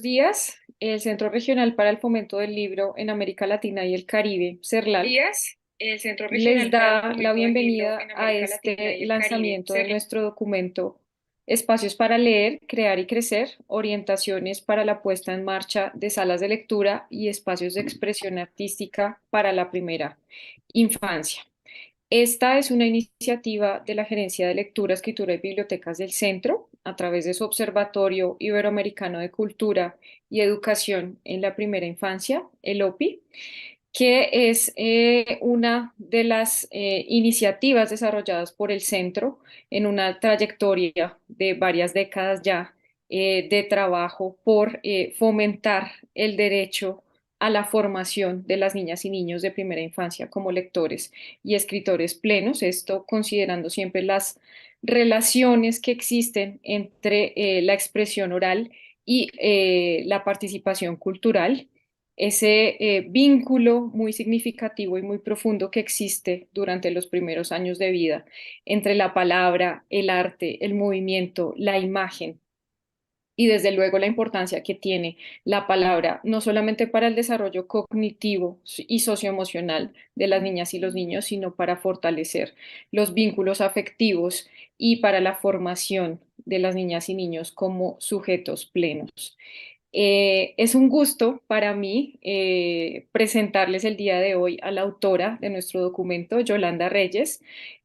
días, el Centro Regional para el Fomento del Libro en América Latina y el Caribe, CERLAC, El Centro les Regional para el da la Fomento del Libro bienvenida en a América Latina este y el Caribe, lanzamiento de nuestro documento Espacios para leer, crear y crecer, orientaciones para la puesta en marcha de salas de lectura y espacios de expresión artística para la primera infancia. Esta es una iniciativa de la Gerencia de Lectura, Escritura y Bibliotecas del Centro, a través de su Observatorio Iberoamericano de Cultura y Educación en la Primera Infancia, el OPI, que es una de las iniciativas desarrolladas por el centro en una trayectoria de varias décadas ya de trabajo por fomentar el derecho a la formación de las niñas y niños de primera infancia como lectores y escritores plenos, esto considerando siempre las relaciones que existen entre la expresión oral y la participación cultural, ese vínculo muy significativo y muy profundo que existe durante los primeros años de vida entre la palabra, el arte, el movimiento, la imagen y desde luego la importancia que tiene la palabra, no solamente para el desarrollo cognitivo y socioemocional de las niñas y los niños, sino para fortalecer los vínculos afectivos y para la formación de las niñas y niños como sujetos plenos. Es un gusto para mí presentarles el día de hoy a la autora de nuestro documento, Yolanda Reyes,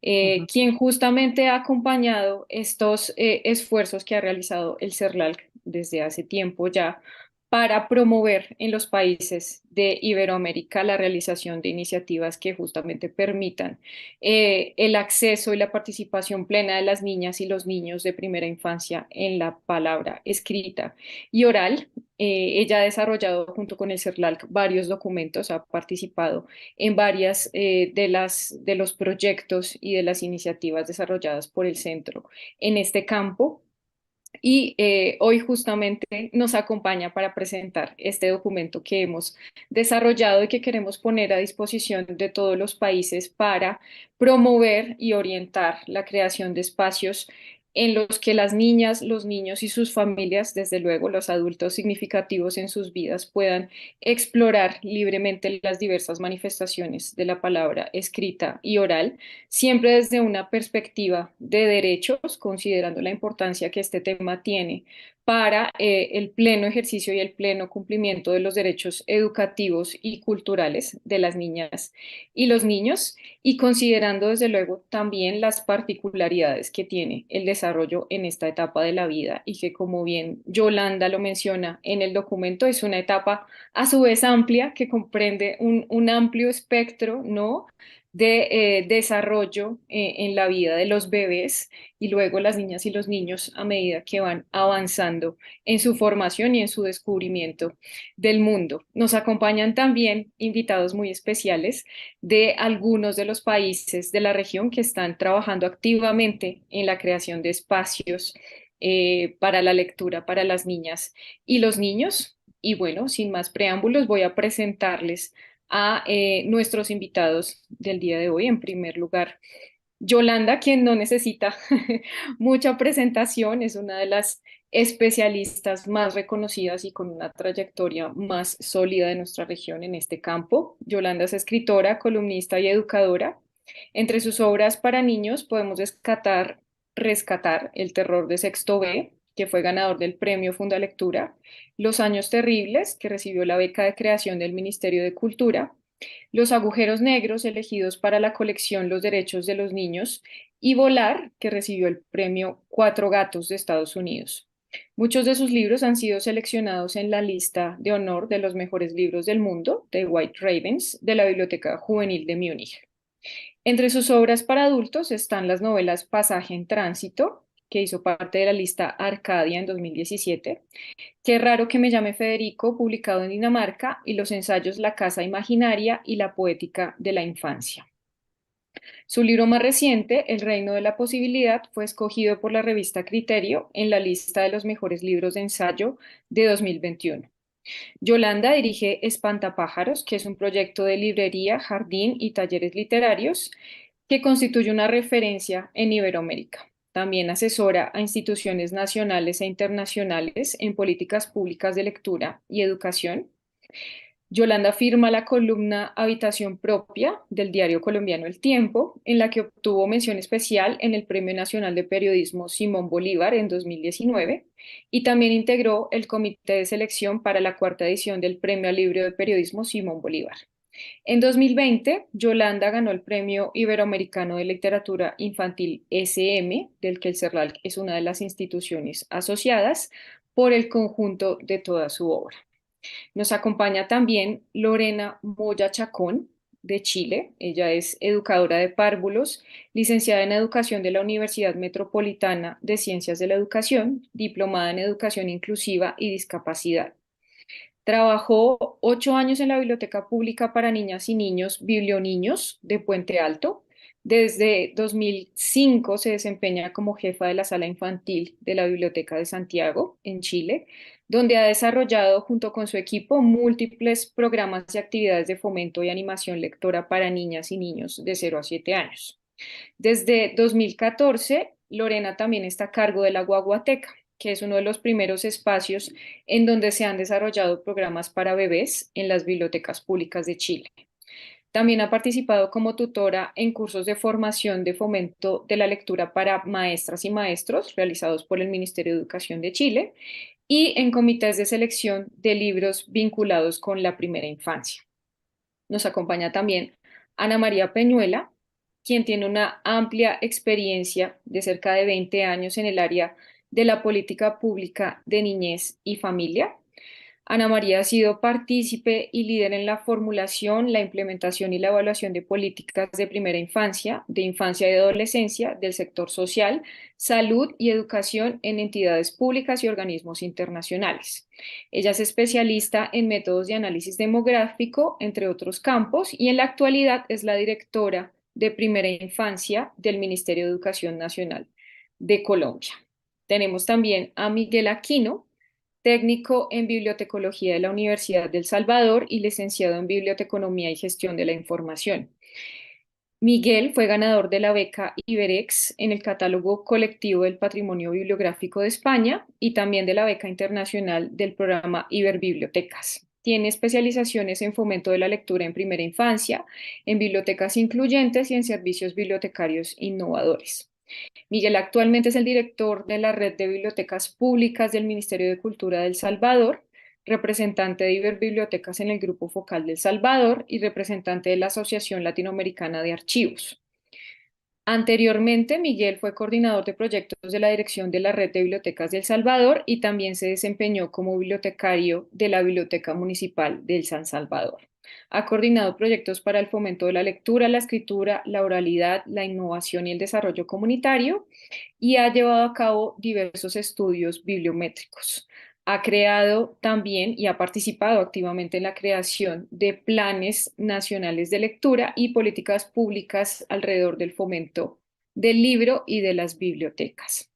Ujú. quien justamente ha acompañado estos esfuerzos que ha realizado el CERLAC desde hace tiempo ya para promover en los países de Iberoamérica la realización de iniciativas que justamente permitan el acceso y la participación plena de las niñas y los niños de primera infancia en la palabra escrita y oral. Ella ha desarrollado junto con el CERLAC varios documentos, ha participado en varias de los proyectos y de las iniciativas desarrolladas por el centro en este campo. Y hoy justamente nos acompaña para presentar este documento que hemos desarrollado y que queremos poner a disposición de todos los países para promover y orientar la creación de espacios en los que las niñas, los niños y sus familias, desde luego los adultos significativos en sus vidas, puedan explorar libremente las diversas manifestaciones de la palabra escrita y oral, siempre desde una perspectiva de derechos, considerando la importancia que este tema tiene para el pleno ejercicio y el pleno cumplimiento de los derechos educativos y culturales de las niñas y los niños, y considerando desde luego también las particularidades que tiene el desarrollo en esta etapa de la vida y que, como bien Yolanda lo menciona en el documento, es una etapa a su vez amplia que comprende un amplio espectro, ¿no?, de desarrollo en la vida de los bebés y luego las niñas y los niños a medida que van avanzando en su formación y en su descubrimiento del mundo. Nos acompañan también invitados muy especiales de algunos de los países de la región que están trabajando activamente en la creación de espacios para la lectura para las niñas y los niños. Y bueno, sin más preámbulos, voy a presentarles a nuestros invitados del día de hoy. En primer lugar, Yolanda, quien no necesita mucha presentación, es una de las especialistas más reconocidas y con una trayectoria más sólida de nuestra región en este campo. Yolanda es escritora, columnista y educadora. Entre sus obras para niños podemos rescatar El terror de sexto B, que fue ganador del premio Fundalectura, Los años terribles, que recibió la beca de creación del Ministerio de Cultura, Los agujeros negros, elegidos para la colección Los derechos de los niños, y Volar, que recibió el premio Cuatro Gatos de Estados Unidos. Muchos de sus libros han sido seleccionados en la lista de honor de los mejores libros del mundo de White Ravens de la Biblioteca Juvenil de Múnich. Entre sus obras para adultos están las novelas Pasaje en Tránsito, que hizo parte de la lista Arcadia en 2017, Qué raro que me llame Federico, publicado en Dinamarca, y los ensayos La casa imaginaria y la poética de la infancia. Su libro más reciente, El reino de la posibilidad, fue escogido por la revista Criterio en la lista de los mejores libros de ensayo de 2021. Yolanda dirige Espantapájaros, que es un proyecto de librería, jardín y talleres literarios que constituye una referencia en Iberoamérica. también asesora a instituciones nacionales e internacionales en políticas públicas de lectura y educación. Yolanda firma la columna Habitación Propia del diario colombiano El Tiempo, en la que obtuvo mención especial en el Premio Nacional de Periodismo Simón Bolívar en 2019 y también integró el comité de selección para la cuarta edición del Premio al Libro de Periodismo Simón Bolívar. En 2020, Yolanda ganó el Premio Iberoamericano de Literatura Infantil SM, del que el CERLALC es una de las instituciones asociadas, por el conjunto de toda su obra. Nos acompaña también Lorena Moya Chacón, de Chile. Ella es educadora de párvulos, licenciada en Educación de la Universidad Metropolitana de Ciencias de la Educación, diplomada en Educación Inclusiva y Discapacidad. Trabajó 8 años en la Biblioteca Pública para Niñas y Niños, Biblioniños, de Puente Alto. Desde 2005 se desempeña como jefa de la sala infantil de la Biblioteca de Santiago, en Chile, donde ha desarrollado junto con su equipo múltiples programas y actividades de fomento y animación lectora para niñas y niños de 0 a 7 años. Desde 2014, Lorena también está a cargo de la Guaguateca, que es uno de los primeros espacios en donde se han desarrollado programas para bebés en las bibliotecas públicas de Chile. También ha participado como tutora en cursos de formación de fomento de la lectura para maestras y maestros realizados por el Ministerio de Educación de Chile y en comités de selección de libros vinculados con la primera infancia. Nos acompaña también Ana María Peñuela, quien tiene una amplia experiencia de cerca de 20 años en el área de la política pública de niñez y familia. Ana María ha sido partícipe y líder en la formulación, la implementación y la evaluación de políticas de primera infancia y adolescencia, del sector social, salud y educación en entidades públicas y organismos internacionales. Ella es especialista en métodos de análisis demográfico, entre otros campos, y en la actualidad es la directora de primera infancia del Ministerio de Educación Nacional de Colombia. Tenemos también a Miguel Aquino, técnico en bibliotecología de la Universidad del Salvador y licenciado en biblioteconomía y gestión de la información. Miguel fue ganador de la beca Iberex en el catálogo colectivo del Patrimonio Bibliográfico de España y también de la beca internacional del programa Iberbibliotecas. Tiene especializaciones en fomento de la lectura en primera infancia, en bibliotecas incluyentes y en servicios bibliotecarios innovadores. Miguel actualmente es el director de la Red de Bibliotecas Públicas del Ministerio de Cultura de El Salvador, representante de Iberbibliotecas en el Grupo Focal de El Salvador y representante de la Asociación Latinoamericana de Archivos. Anteriormente, Miguel fue coordinador de proyectos de la Dirección de la Red de Bibliotecas de El Salvador y también se desempeñó como bibliotecario de la Biblioteca Municipal del San Salvador. Ha coordinado proyectos para el fomento de la lectura, la escritura, la oralidad, la innovación y el desarrollo comunitario y ha llevado a cabo diversos estudios bibliométricos. Ha creado también y ha participado activamente en la creación de planes nacionales de lectura y políticas públicas alrededor del fomento del libro y de las bibliotecas.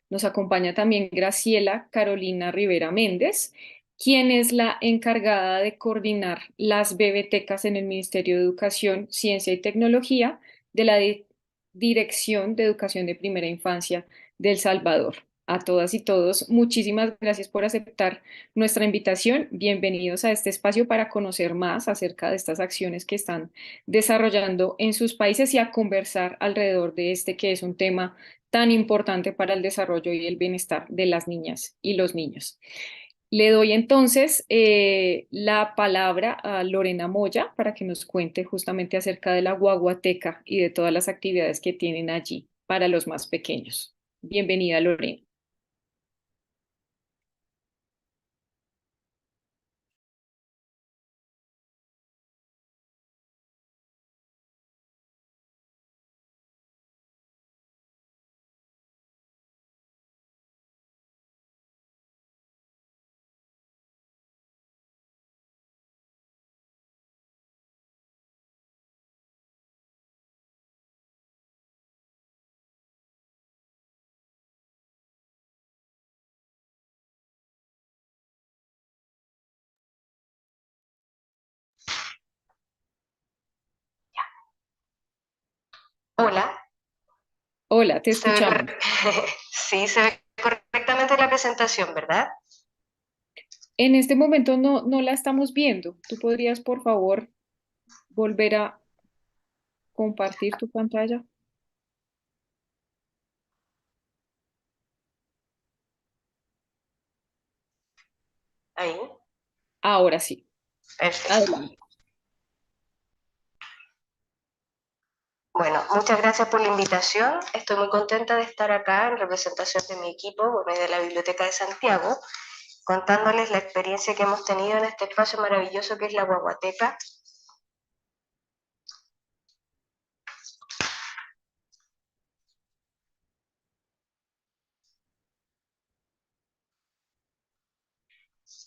Nos acompaña también Graciela Carolina Rivera Méndez, quien es la encargada de coordinar las bibliotecas en el Ministerio de Educación, Ciencia y Tecnología de la Dirección de Educación de Primera Infancia de El Salvador. A todas y todos, muchísimas gracias por aceptar nuestra invitación. Bienvenidos a este espacio para conocer más acerca de estas acciones que están desarrollando en sus países y a conversar alrededor de este que es un tema tan importante para el desarrollo y el bienestar de las niñas y los niños. Le doy entonces la palabra a Lorena Moya para que nos cuente justamente acerca de la Guaguateca y de todas las actividades que tienen allí para los más pequeños. Bienvenida, Lorena. Hola, Hola, te Se ve escuchamos. sí, se ve correctamente la presentación, ¿verdad? En este momento no la estamos viendo. ¿Tú podrías, por favor, volver a compartir tu pantalla? Ahí, Ahora sí, perfecto. adelante. Bueno, muchas gracias por la invitación. Estoy muy contenta de estar acá en representación de mi equipo, bueno, y de la Biblioteca de Santiago, contándoles la experiencia que hemos tenido en este espacio maravilloso que es la Guaguateca.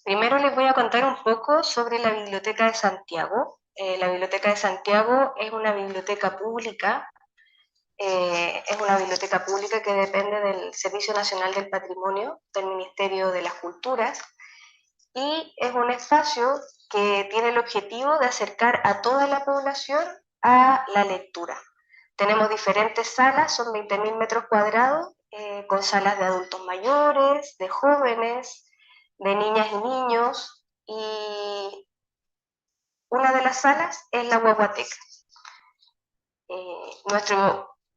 Primero les voy a contar un poco sobre la Biblioteca de Santiago. La Biblioteca de Santiago es una biblioteca pública. Es una biblioteca pública que depende del Servicio Nacional del Patrimonio, del Ministerio de las Culturas, y es un espacio que tiene el objetivo de acercar a toda la población a la lectura. Tenemos diferentes salas, son 20.000 metros cuadrados, con salas de adultos mayores, de jóvenes, de niñas y niños, y una de las salas es la Guaguateca.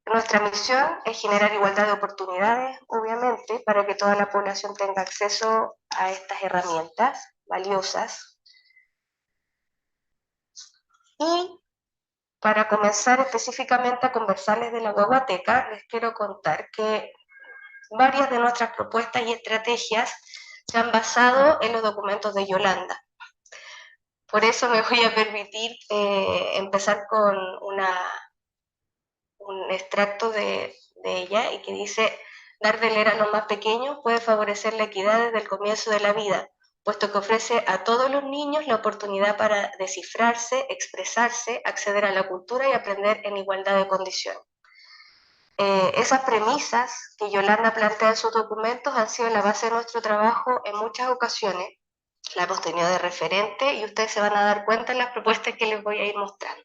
Nuestra misión es generar igualdad de oportunidades, obviamente, para que toda la población tenga acceso a estas herramientas valiosas. Y para comenzar específicamente a conversarles de la Guaguateca, les quiero contar que varias de nuestras propuestas y estrategias se han basado en los documentos de Yolanda. Por eso me voy a permitir empezar con un extracto de ella y que dice: dar de leer a los más pequeños puede favorecer la equidad desde el comienzo de la vida, puesto que ofrece a todos los niños la oportunidad para descifrarse, expresarse, acceder a la cultura y aprender en igualdad de condiciones. Esas premisas que Yolanda plantea en sus documentos han sido la base de nuestro trabajo en muchas ocasiones. La hemos tenido de referente y ustedes se van a dar cuenta en las propuestas que les voy a ir mostrando.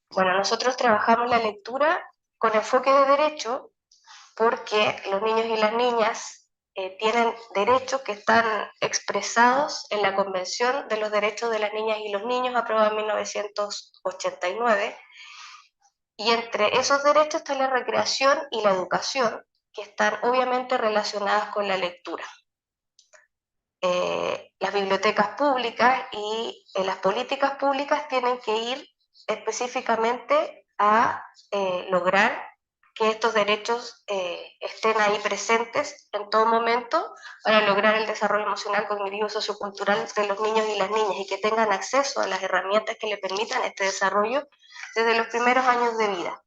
Bueno, nosotros trabajamos la lectura con enfoque de derecho porque los niños y las niñas tienen derechos que están expresados en la Convención de los Derechos de las Niñas y los Niños, aprobada en 1989, y entre esos derechos está la recreación y la educación, que están obviamente relacionadas con la lectura. Las bibliotecas públicas y las políticas públicas tienen que ir específicamente a lograr que estos derechos estén ahí presentes en todo momento para lograr el desarrollo emocional, cognitivo, sociocultural de los niños y las niñas y que tengan acceso a las herramientas que le permitan este desarrollo desde los primeros años de vida.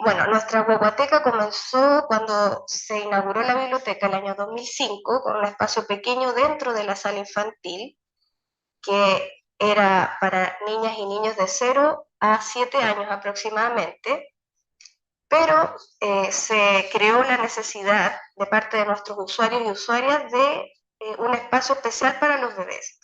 Bueno, nuestra Guaguateca comenzó cuando se inauguró la biblioteca el año 2005 con un espacio pequeño dentro de la sala infantil que era para niñas y niños de 0 a 7 años aproximadamente, pero se creó la necesidad de parte de nuestros usuarios y usuarias de un espacio especial para los bebés.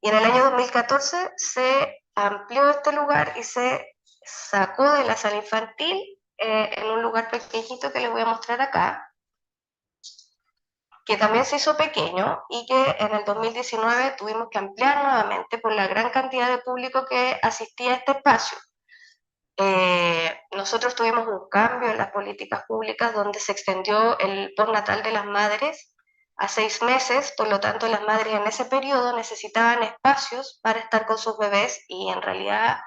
Y en el año 2014 se amplió este lugar y se sacó de la sala infantil en un lugar pequeñito que les voy a mostrar acá, que también se hizo pequeño y que en el 2019 tuvimos que ampliar nuevamente por la gran cantidad de público que asistía a este espacio. Nosotros tuvimos un cambio en las políticas públicas donde se extendió el postnatal de las madres a 6 meses, por lo tanto las madres en ese periodo necesitaban espacios para estar con sus bebés y en realidad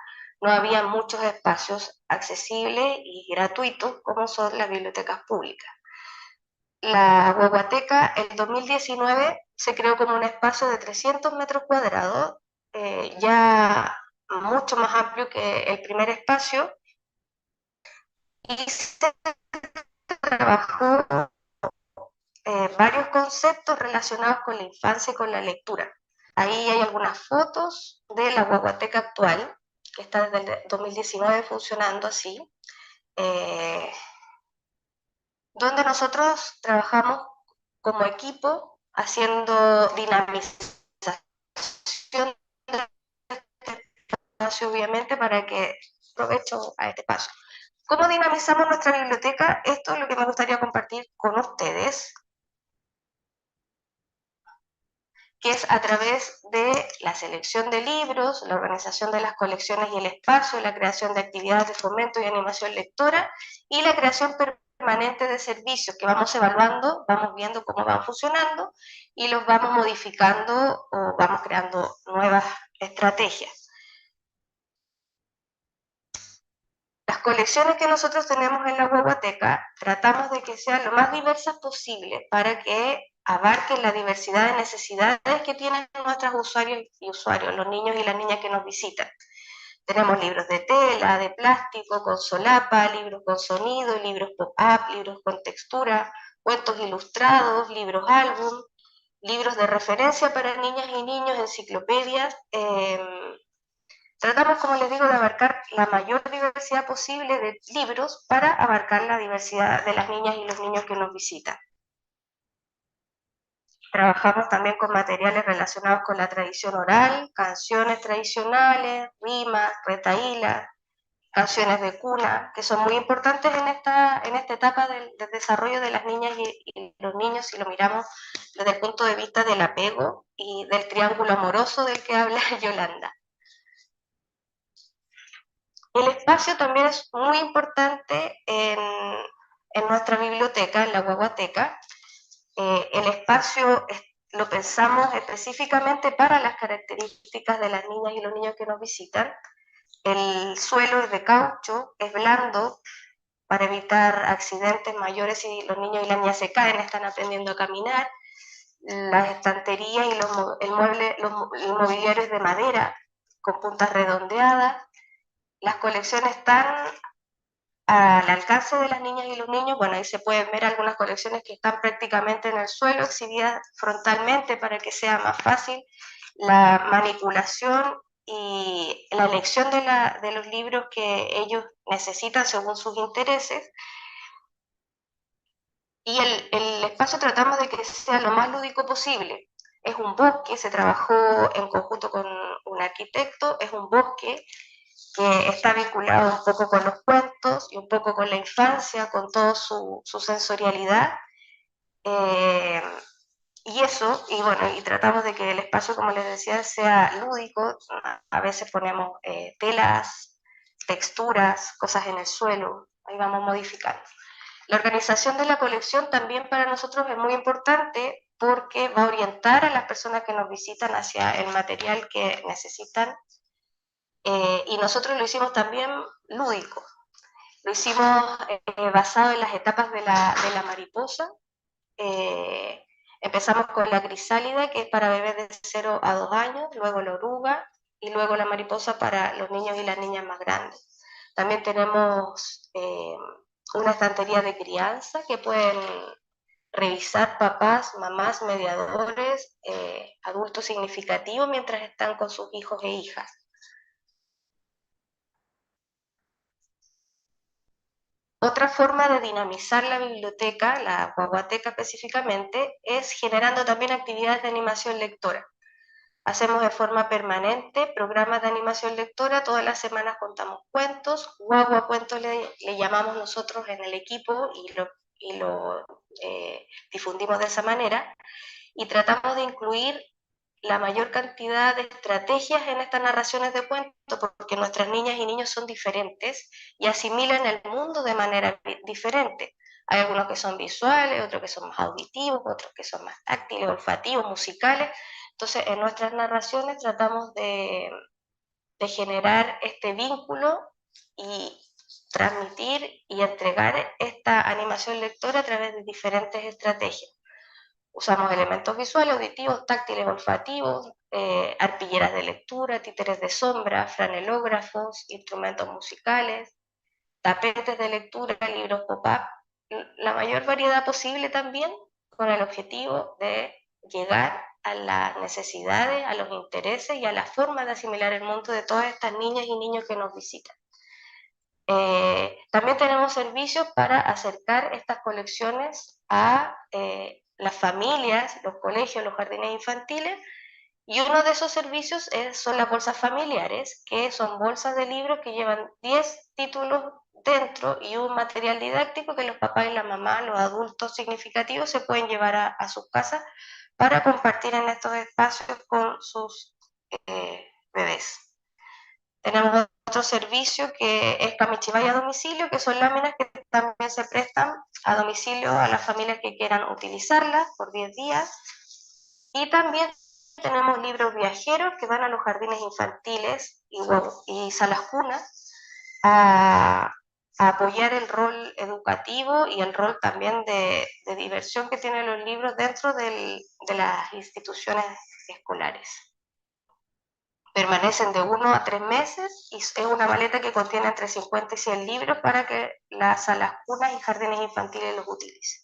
no había muchos espacios accesibles y gratuitos como son las bibliotecas públicas. La Guaguateca en 2019 se creó como un espacio de 300 metros cuadrados, ya mucho más amplio que el primer espacio, y se trabajó varios conceptos relacionados con la infancia y con la lectura. Ahí hay algunas fotos de la Guaguateca actual, que está desde el 2019 funcionando así, eh, donde nosotros trabajamos como equipo haciendo dinamización de este espacio, obviamente, para que provecho a este paso. ¿Cómo dinamizamos nuestra biblioteca? Esto es lo que me gustaría compartir con ustedes, que es a través de la selección de libros, la organización de las colecciones y el espacio, la creación de actividades de fomento y animación lectora, y la creación permanente de servicios que vamos evaluando, vamos viendo cómo van funcionando, y los vamos modificando o vamos creando nuevas estrategias. Las colecciones que nosotros tenemos en la Guaguateca tratamos de que sean lo más diversas posible para que abarquen la diversidad de necesidades que tienen nuestros usuarios y usuarios, los niños y las niñas que nos visitan. Tenemos libros de tela, de plástico, con solapa, libros con sonido, libros pop-up, libros con textura, cuentos ilustrados, libros álbum, libros de referencia para niñas y niños, enciclopedias. Tratamos, como les digo, de abarcar la mayor diversidad posible de libros para abarcar la diversidad de las niñas y los niños que nos visitan. Trabajamos también con materiales relacionados con la tradición oral, canciones tradicionales, rimas, retahílas, canciones de cuna, que son muy importantes en esta etapa del desarrollo de las niñas y los niños, si lo miramos desde el punto de vista del apego y del triángulo amoroso del que habla Yolanda. El espacio también es muy importante en nuestra biblioteca, en la Guaguateca. El espacio lo pensamos específicamente para las características de las niñas y los niños que nos visitan. El suelo es de caucho, es blando, para evitar accidentes mayores si los niños y las niñas se caen, están aprendiendo a caminar. Las estanterías y el mobiliario es de madera, con puntas redondeadas. Las colecciones están al alcance de las niñas y los niños. Bueno, ahí se pueden ver algunas colecciones que están prácticamente en el suelo, exhibidas frontalmente para que sea más fácil la manipulación y la elección de los libros que ellos necesitan según sus intereses. Y el espacio tratamos de que sea lo más lúdico posible. Es un bosque, se trabajó en conjunto con un arquitecto, es un bosque que está vinculado un poco con los cuentos y un poco con la infancia, con toda su sensorialidad. Y eso, y bueno, y tratamos de que el espacio, como les decía, sea lúdico. A veces ponemos telas, texturas, cosas en el suelo, ahí vamos modificando. La organización de la colección también para nosotros es muy importante porque va a orientar a las personas que nos visitan hacia el material que necesitan. Y nosotros lo hicimos también lúdico. Lo hicimos basado en las etapas de la mariposa. Empezamos con la crisálida, que es para bebés de 0 a 2 años, luego la oruga y luego la mariposa para los niños y las niñas más grandes. También tenemos una estantería de crianza que pueden revisar papás, mamás, mediadores, adultos significativos mientras están con sus hijos e hijas. Otra forma de dinamizar la biblioteca, la Guaguateca específicamente, es generando también actividades de animación lectora. Hacemos de forma permanente programas de animación lectora, todas las semanas contamos cuentos, guaguacuentos le llamamos nosotros en el equipo y lo difundimos de esa manera, y tratamos de incluir la mayor cantidad de estrategias en estas narraciones de cuentos, porque nuestras niñas y niños son diferentes y asimilan el mundo de manera diferente. Hay algunos que son visuales, otros que son más auditivos, otros que son más táctiles, olfativos, musicales. Entonces, en nuestras narraciones tratamos de generar este vínculo y transmitir y entregar esta animación lectora a través de diferentes estrategias. Usamos elementos visuales, auditivos, táctiles, olfativos, arpilleras de lectura, títeres de sombra, franelógrafos, instrumentos musicales, tapetes de lectura, libros pop-up, la mayor variedad posible también, con el objetivo de llegar a las necesidades, a los intereses y a la forma de asimilar el mundo de todas estas niñas y niños que nos visitan. También tenemos servicios para acercar estas colecciones a las familias, los colegios, los jardines infantiles, Y uno de esos servicios son las bolsas familiares, que son bolsas de libros que llevan 10 títulos dentro y un material didáctico que los papás y la mamá, los adultos significativos, se pueden llevar a sus casas para compartir en estos espacios con sus bebés. Tenemos otro servicio que es Kamichibai a domicilio, que son láminas que también se prestan a domicilio a las familias que quieran utilizarlas por 10 días. Y también tenemos libros viajeros que van a los jardines infantiles y salas cunas a apoyar el rol educativo y el rol también de diversión que tienen los libros dentro de las instituciones escolares. Permanecen de 1 a 3 meses y es una maleta que contiene entre 50 y 100 libros para que las salas cunas y jardines infantiles los utilicen.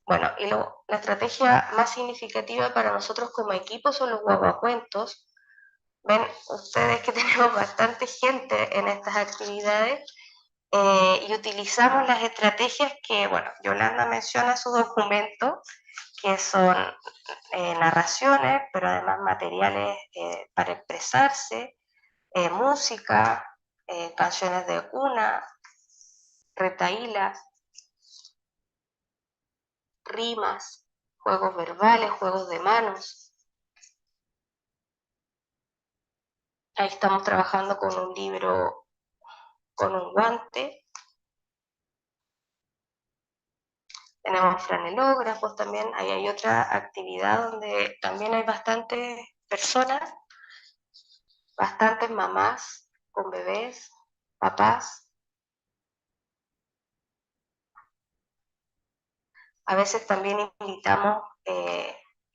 Bueno, y la estrategia más significativa para nosotros como equipo son los guaguacuentos. Ven ustedes que tenemos bastante gente en estas actividades y utilizamos las estrategias que, bueno, Yolanda menciona en su documento, que son narraciones, pero además materiales para expresarse, música, canciones de cuna, retahílas, rimas, juegos verbales, juegos de manos. Ahí estamos trabajando con un libro, con un guante. Tenemos franelógrafos también. Ahí hay otra actividad donde también hay bastantes personas, bastantes mamás con bebés, papás. A veces también invitamos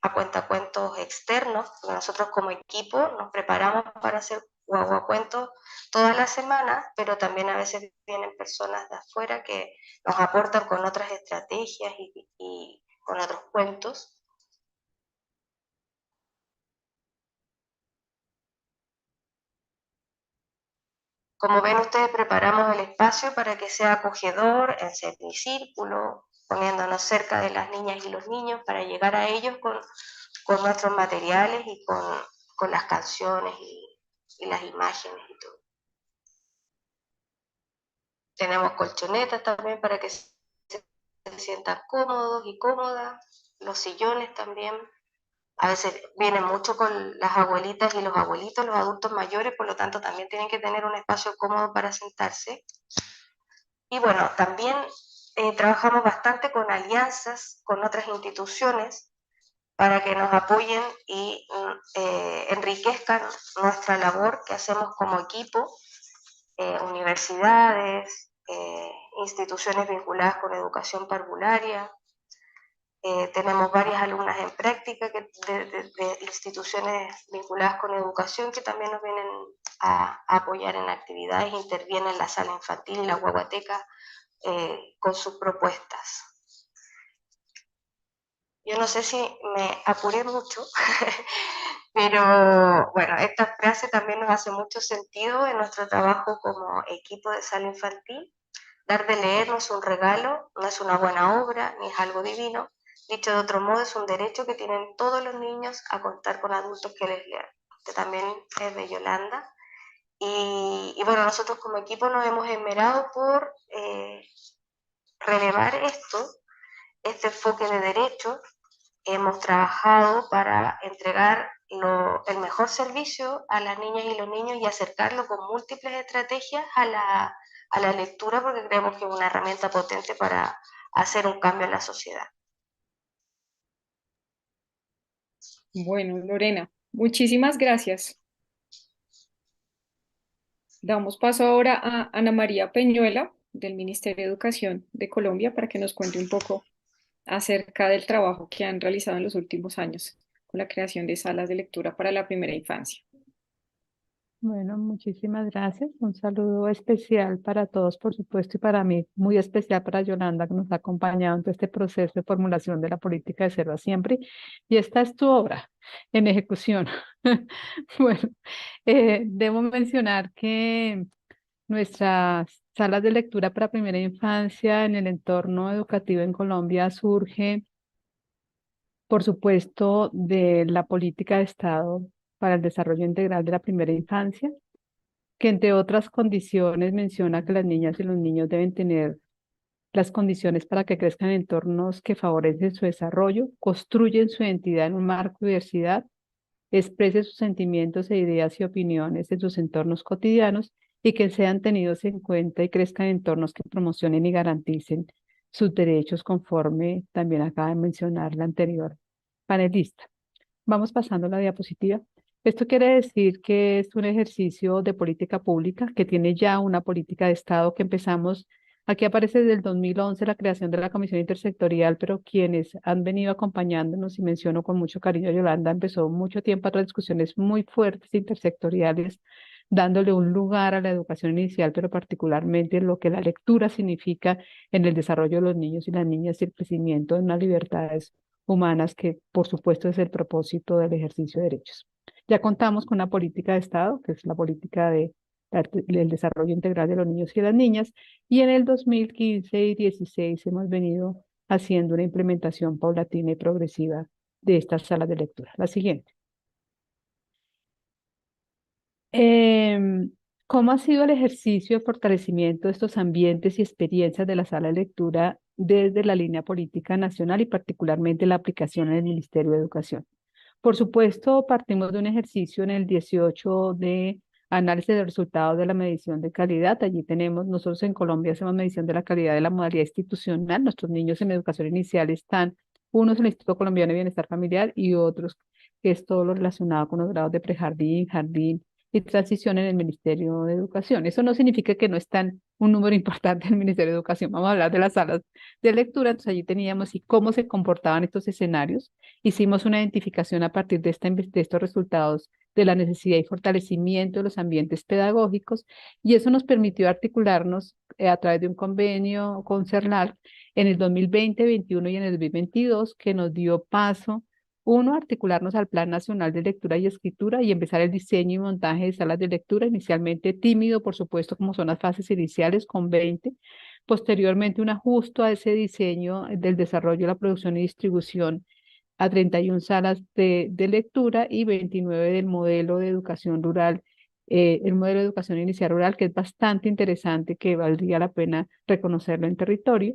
a cuentacuentos externos, porque nosotros como equipo nos preparamos para hacer guaguacuentos todas las semanas, pero también a veces vienen personas de afuera que nos aportan con otras estrategias y con otros cuentos. Como ven ustedes, preparamos el espacio para que sea acogedor, en semicírculo, poniéndonos cerca de las niñas y los niños para llegar a ellos con nuestros materiales y con las canciones y las imágenes y todo. Tenemos colchonetas también para que se sientan cómodos y cómodas, los sillones también. A veces vienen mucho con las abuelitas y los abuelitos, los adultos mayores, por lo tanto también tienen que tener un espacio cómodo para sentarse. Y bueno, también trabajamos bastante con alianzas con otras instituciones para que nos apoyen y enriquezcan nuestra labor que hacemos como equipo, universidades, instituciones vinculadas con educación parvularia. Tenemos varias alumnas en práctica de instituciones vinculadas con educación que también nos vienen a apoyar en actividades, intervienen en la sala infantil y la guaguateca con sus propuestas. Yo no sé si me apuré mucho, pero bueno, esta frase también nos hace mucho sentido en nuestro trabajo como equipo de sala infantil. Dar de leer no es un regalo, no es una buena obra, ni es algo divino. Dicho de otro modo, es un derecho que tienen todos los niños a contar con adultos que les lean. Este también es de Yolanda. Y bueno, nosotros como equipo nos hemos esmerado por relevar este enfoque de derecho. Hemos trabajado para entregar el mejor servicio a las niñas y los niños y acercarlo con múltiples estrategias a la lectura, porque creemos que es una herramienta potente para hacer un cambio en la sociedad. Bueno, Lorena, muchísimas gracias. Damos paso ahora a Ana María Peñuela, del Ministerio de Educación de Colombia, para que nos cuente un poco acerca del trabajo que han realizado en los últimos años con la creación de salas de lectura para la primera infancia. Bueno, muchísimas gracias. Un saludo especial para todos, por supuesto, y para mí, muy especial para Yolanda, que nos ha acompañado en todo este proceso de formulación de la política de Cero a Siempre. Y esta es tu obra en ejecución. Bueno, debo mencionar que nuestras salas de lectura para primera infancia en el entorno educativo en Colombia surge por supuesto, de la política de Estado para el desarrollo integral de la primera infancia, que entre otras condiciones menciona que las niñas y los niños deben tener las condiciones para que crezcan en entornos que favorecen su desarrollo, construyen su identidad en un marco de diversidad, expresen sus sentimientos e ideas y opiniones en sus entornos cotidianos y que sean tenidos en cuenta y crezcan en entornos que promocionen y garanticen sus derechos conforme también acaba de mencionar la anterior panelista. Vamos pasando a la diapositiva. Esto quiere decir que es un ejercicio de política pública que tiene ya una política de Estado que empezamos. Aquí aparece desde el 2011 la creación de la Comisión Intersectorial, pero quienes han venido acompañándonos, y menciono con mucho cariño a Yolanda, empezó mucho tiempo atrás discusiones muy fuertes intersectoriales, dándole un lugar a la educación inicial, pero particularmente en lo que la lectura significa en el desarrollo de los niños y las niñas y el crecimiento de unas libertades humanas, que por supuesto es el propósito del ejercicio de derechos. Ya contamos con una política de Estado, que es la política del desarrollo integral de los niños y las niñas, y en el 2015 y 2016 hemos venido haciendo una implementación paulatina y progresiva de estas salas de lectura. La siguiente. ¿Cómo ha sido el ejercicio de fortalecimiento de estos ambientes y experiencias de la sala de lectura desde la línea política nacional y particularmente la aplicación en el Ministerio de Educación? Por supuesto, partimos de un ejercicio en el 18 de análisis de resultados de la medición de calidad. Allí tenemos, nosotros en Colombia hacemos medición de la calidad de la modalidad institucional. Nuestros niños en educación inicial están, unos en el Instituto Colombiano de Bienestar Familiar y otros que es todo lo relacionado con los grados de prejardín, jardín y transición en el Ministerio de Educación. Eso no significa que no están un número importante en el Ministerio de Educación. Vamos a hablar de las salas de lectura. Entonces allí teníamos y cómo se comportaban estos escenarios. Hicimos una identificación a partir de estos resultados de la necesidad y fortalecimiento de los ambientes pedagógicos, y eso nos permitió articularnos a través de un convenio con CERLAC en el 2020, 2021 y en el 2022, que nos dio paso, uno, articularnos al Plan Nacional de Lectura y Escritura y empezar el diseño y montaje de salas de lectura, inicialmente tímido, por supuesto, como son las fases iniciales, con 20. Posteriormente, un ajuste a ese diseño del desarrollo, la producción y distribución a 31 salas de lectura y 29 del modelo de educación rural, el modelo de educación inicial rural, que es bastante interesante, que valdría la pena reconocerlo en territorio.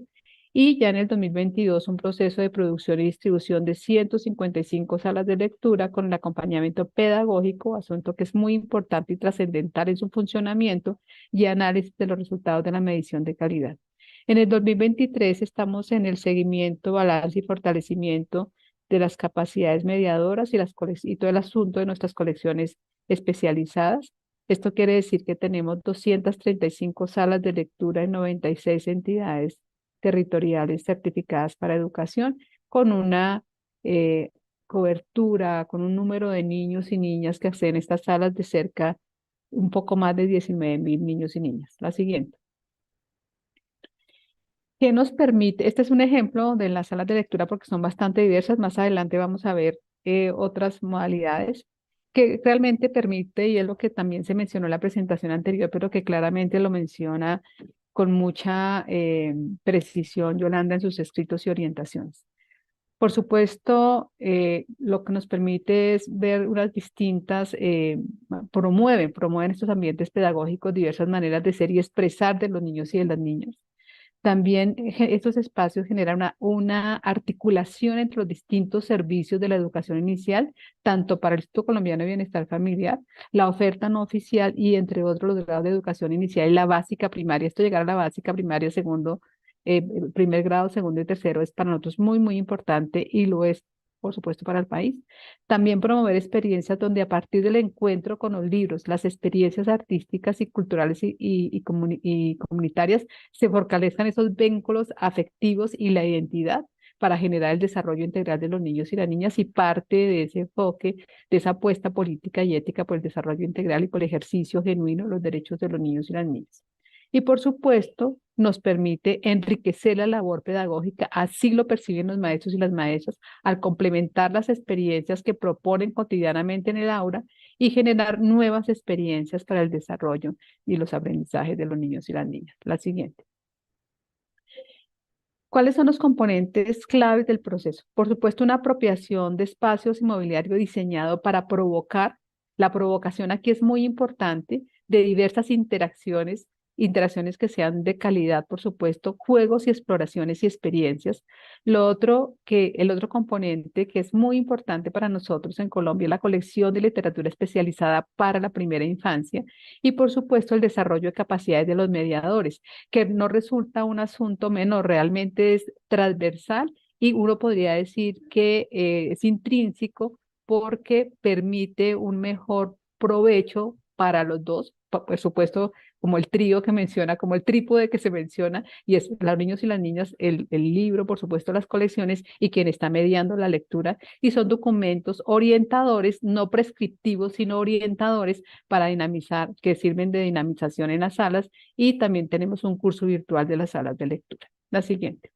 Y ya en el 2022 un proceso de producción y distribución de 155 salas de lectura con el acompañamiento pedagógico, asunto que es muy importante y trascendental en su funcionamiento, y análisis de los resultados de la medición de calidad. En el 2023 estamos en el seguimiento, balance y fortalecimiento de las capacidades mediadoras y todo el asunto de nuestras colecciones especializadas. Esto quiere decir que tenemos 235 salas de lectura en 96 entidades territoriales certificadas para educación, con una cobertura, con un número de niños y niñas que acceden a estas salas de cerca un poco más de 19.000 niños y niñas. La siguiente. ¿Qué nos permite? Este es un ejemplo de las salas de lectura porque son bastante diversas. Más adelante vamos a ver otras modalidades que realmente permite, y es lo que también se mencionó en la presentación anterior, pero que claramente lo menciona con mucha precisión Yolanda en sus escritos y orientaciones. Por supuesto, lo que nos permite es ver unas distintas, promueven estos ambientes pedagógicos diversas maneras de ser y expresar de los niños y de las niñas. También estos espacios generan una articulación entre los distintos servicios de la educación inicial, tanto para el Instituto Colombiano de Bienestar Familiar, la oferta no oficial y entre otros los grados de educación inicial y la básica primaria. Esto llegar a la básica primaria, segundo, primer grado, segundo y tercero es para nosotros muy, muy importante y lo es, por supuesto, para el país. También promover experiencias donde a partir del encuentro con los libros, las experiencias artísticas y culturales y comunitarias, se fortalezcan esos vínculos afectivos y la identidad para generar el desarrollo integral de los niños y las niñas, y parte de ese enfoque, de esa apuesta política y ética por el desarrollo integral y por el ejercicio genuino de los derechos de los niños y las niñas. Y por supuesto, nos permite enriquecer la labor pedagógica, así lo perciben los maestros y las maestras, al complementar las experiencias que proponen cotidianamente en el aula y generar nuevas experiencias para el desarrollo y los aprendizajes de los niños y las niñas. La siguiente. ¿Cuáles son los componentes claves del proceso? Por supuesto, una apropiación de espacios inmobiliarios diseñado para provocar. La provocación aquí es muy importante de diversas interacciones que sean de calidad, por supuesto, juegos y exploraciones y experiencias. El otro componente que es muy importante para nosotros en Colombia es la colección de literatura especializada para la primera infancia y, por supuesto, el desarrollo de capacidades de los mediadores, que no resulta un asunto menor, realmente es transversal y uno podría decir que es intrínseco porque permite un mejor provecho para los dos, por supuesto, como el trío que menciona, como el trípode que se menciona, y es los niños y las niñas, el libro, por supuesto, las colecciones y quien está mediando la lectura, y son documentos orientadores, no prescriptivos, sino orientadores para dinamizar, que sirven de dinamización en las salas, y también tenemos un curso virtual de las salas de lectura. La siguiente.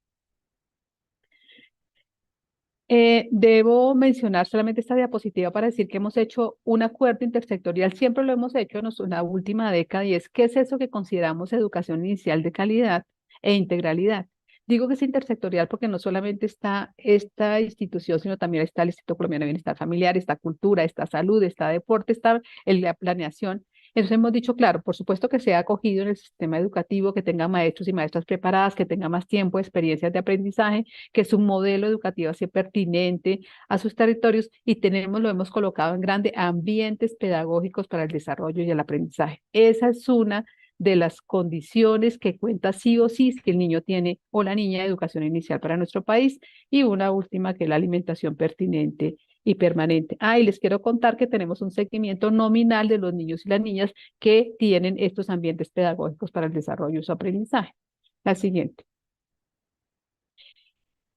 Debo mencionar solamente esta diapositiva para decir que hemos hecho un acuerdo intersectorial, siempre lo hemos hecho en la última década, y es qué es eso que consideramos educación inicial de calidad e integralidad. Digo que es intersectorial porque no solamente está esta institución, sino también está el Instituto Colombiano de Bienestar Familiar, está cultura, está salud, está deporte, está la planeación. Entonces hemos dicho, claro, por supuesto que sea acogido en el sistema educativo, que tenga maestros y maestras preparadas, que tenga más tiempo, experiencias de aprendizaje, que su modelo educativo sea pertinente a sus territorios y lo hemos colocado en grande, ambientes pedagógicos para el desarrollo y el aprendizaje. Esa es una de las condiciones que cuenta sí o sí si el niño tiene o la niña educación inicial para nuestro país, y una última que es la alimentación pertinente y permanente. Y les quiero contar que tenemos un seguimiento nominal de los niños y las niñas que tienen estos ambientes pedagógicos para el desarrollo y su aprendizaje. La siguiente.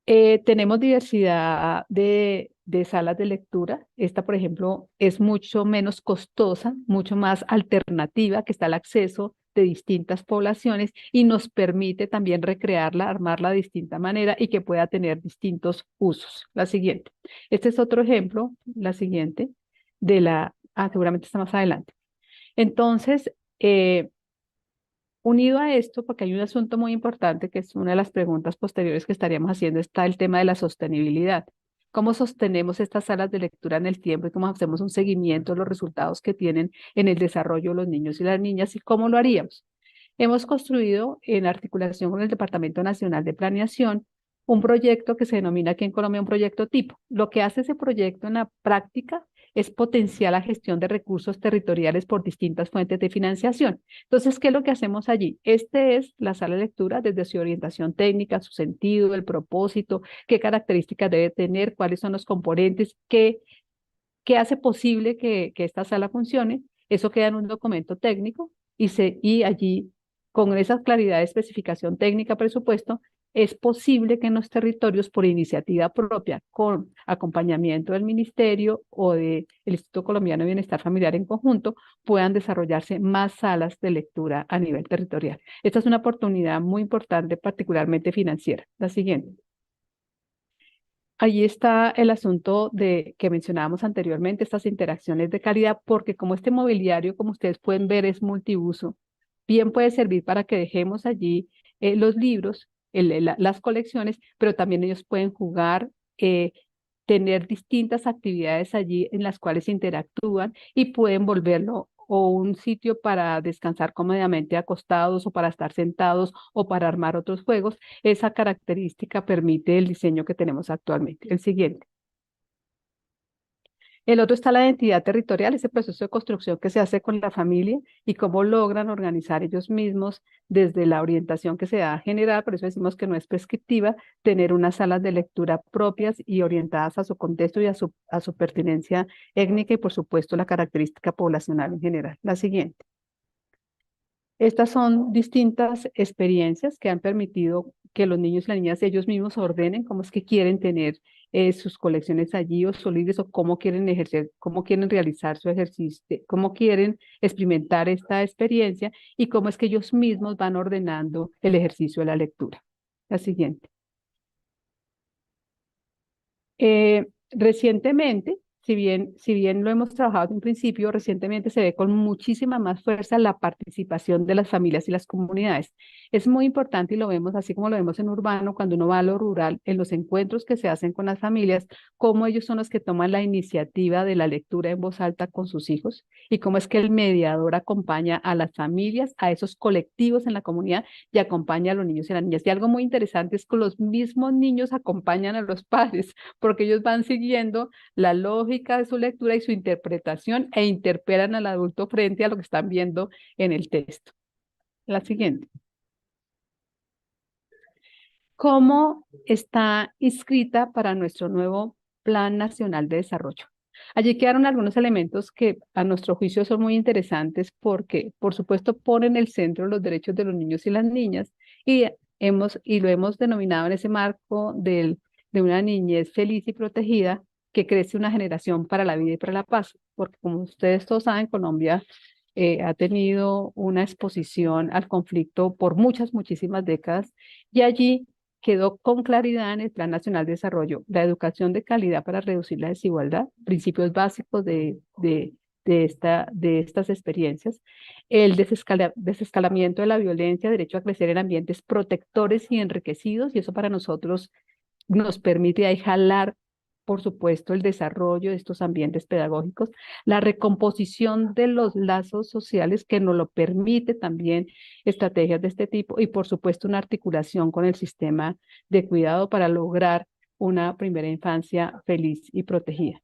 Tenemos diversidad de salas de lectura. Esta, por ejemplo, es mucho menos costosa, mucho más alternativa, que está al acceso de distintas poblaciones y nos permite también recrearla, armarla de distinta manera y que pueda tener distintos usos. La siguiente. Este es otro ejemplo, la siguiente, seguramente está más adelante. Entonces, unido a esto, porque hay un asunto muy importante que es una de las preguntas posteriores que estaríamos haciendo, está el tema de la sostenibilidad. ¿Cómo sostenemos estas salas de lectura en el tiempo y cómo hacemos un seguimiento de los resultados que tienen en el desarrollo de los niños y las niñas y cómo lo haríamos? Hemos construido, en articulación con el Departamento Nacional de Planeación, un proyecto que se denomina aquí en Colombia un proyecto tipo. Lo que hace ese proyecto en la práctica es potenciar la gestión de recursos territoriales por distintas fuentes de financiación. Entonces, ¿qué es lo que hacemos allí? Este es la sala de lectura desde su orientación técnica, su sentido, el propósito, qué características debe tener, cuáles son los componentes, qué hace posible que esta sala funcione. Eso queda en un documento técnico y allí, con esa claridad de especificación técnica, presupuesto, es posible que en los territorios, por iniciativa propia, con acompañamiento del Ministerio o del Instituto Colombiano de Bienestar Familiar en conjunto, puedan desarrollarse más salas de lectura a nivel territorial. Esta es una oportunidad muy importante, particularmente financiera. La siguiente. Allí está el asunto que mencionábamos anteriormente, estas interacciones de calidad, porque como este mobiliario, como ustedes pueden ver, es multiuso, bien puede servir para que dejemos allí los libros, las colecciones, pero también ellos pueden jugar, tener distintas actividades allí en las cuales interactúan y pueden volverlo o un sitio para descansar cómodamente acostados o para estar sentados o para armar otros juegos. Esa característica permite el diseño que tenemos actualmente. El siguiente. El otro está la identidad territorial, ese proceso de construcción que se hace con la familia y cómo logran organizar ellos mismos desde la orientación que se da a generar, por eso decimos que no es prescriptiva, tener unas salas de lectura propias y orientadas a su contexto y a su pertinencia étnica y, por supuesto, la característica poblacional en general. La siguiente. Estas son distintas experiencias que han permitido que los niños y las niñas ellos mismos ordenen cómo es que quieren tener sus colecciones allí o sus libros o cómo quieren ejercer, cómo quieren realizar su ejercicio, cómo quieren experimentar esta experiencia y cómo es que ellos mismos van ordenando el ejercicio de la lectura. La siguiente. Recientemente si bien lo hemos trabajado en un principio, recientemente se ve con muchísima más fuerza la participación de las familias y las comunidades. Es muy importante y lo vemos así como lo vemos en urbano, cuando uno va a lo rural, en los encuentros que se hacen con las familias, cómo ellos son los que toman la iniciativa de la lectura en voz alta con sus hijos y cómo es que el mediador acompaña a las familias, a esos colectivos en la comunidad y acompaña a los niños y las niñas. Y algo muy interesante es que los mismos niños acompañan a los padres porque ellos van siguiendo la lógica de su lectura y su interpretación e interpelan al adulto frente a lo que están viendo en el texto. La siguiente. ¿Cómo está inscrita para nuestro nuevo Plan Nacional de Desarrollo? Allí quedaron algunos elementos que a nuestro juicio son muy interesantes porque, por supuesto, ponen en el centro los derechos de los niños y las niñas y lo hemos denominado en ese marco de una niñez feliz y protegida que crece una generación para la vida y para la paz, porque como ustedes todos saben, Colombia ha tenido una exposición al conflicto por muchísimas décadas y allí quedó con claridad en el Plan Nacional de Desarrollo la educación de calidad para reducir la desigualdad, principios básicos de estas experiencias, el desescalamiento de la violencia, derecho a crecer en ambientes protectores y enriquecidos, y eso para nosotros nos permite ahí jalar, por supuesto, el desarrollo de estos ambientes pedagógicos, la recomposición de los lazos sociales que nos lo permite también estrategias de este tipo y, por supuesto, una articulación con el sistema de cuidado para lograr una primera infancia feliz y protegida.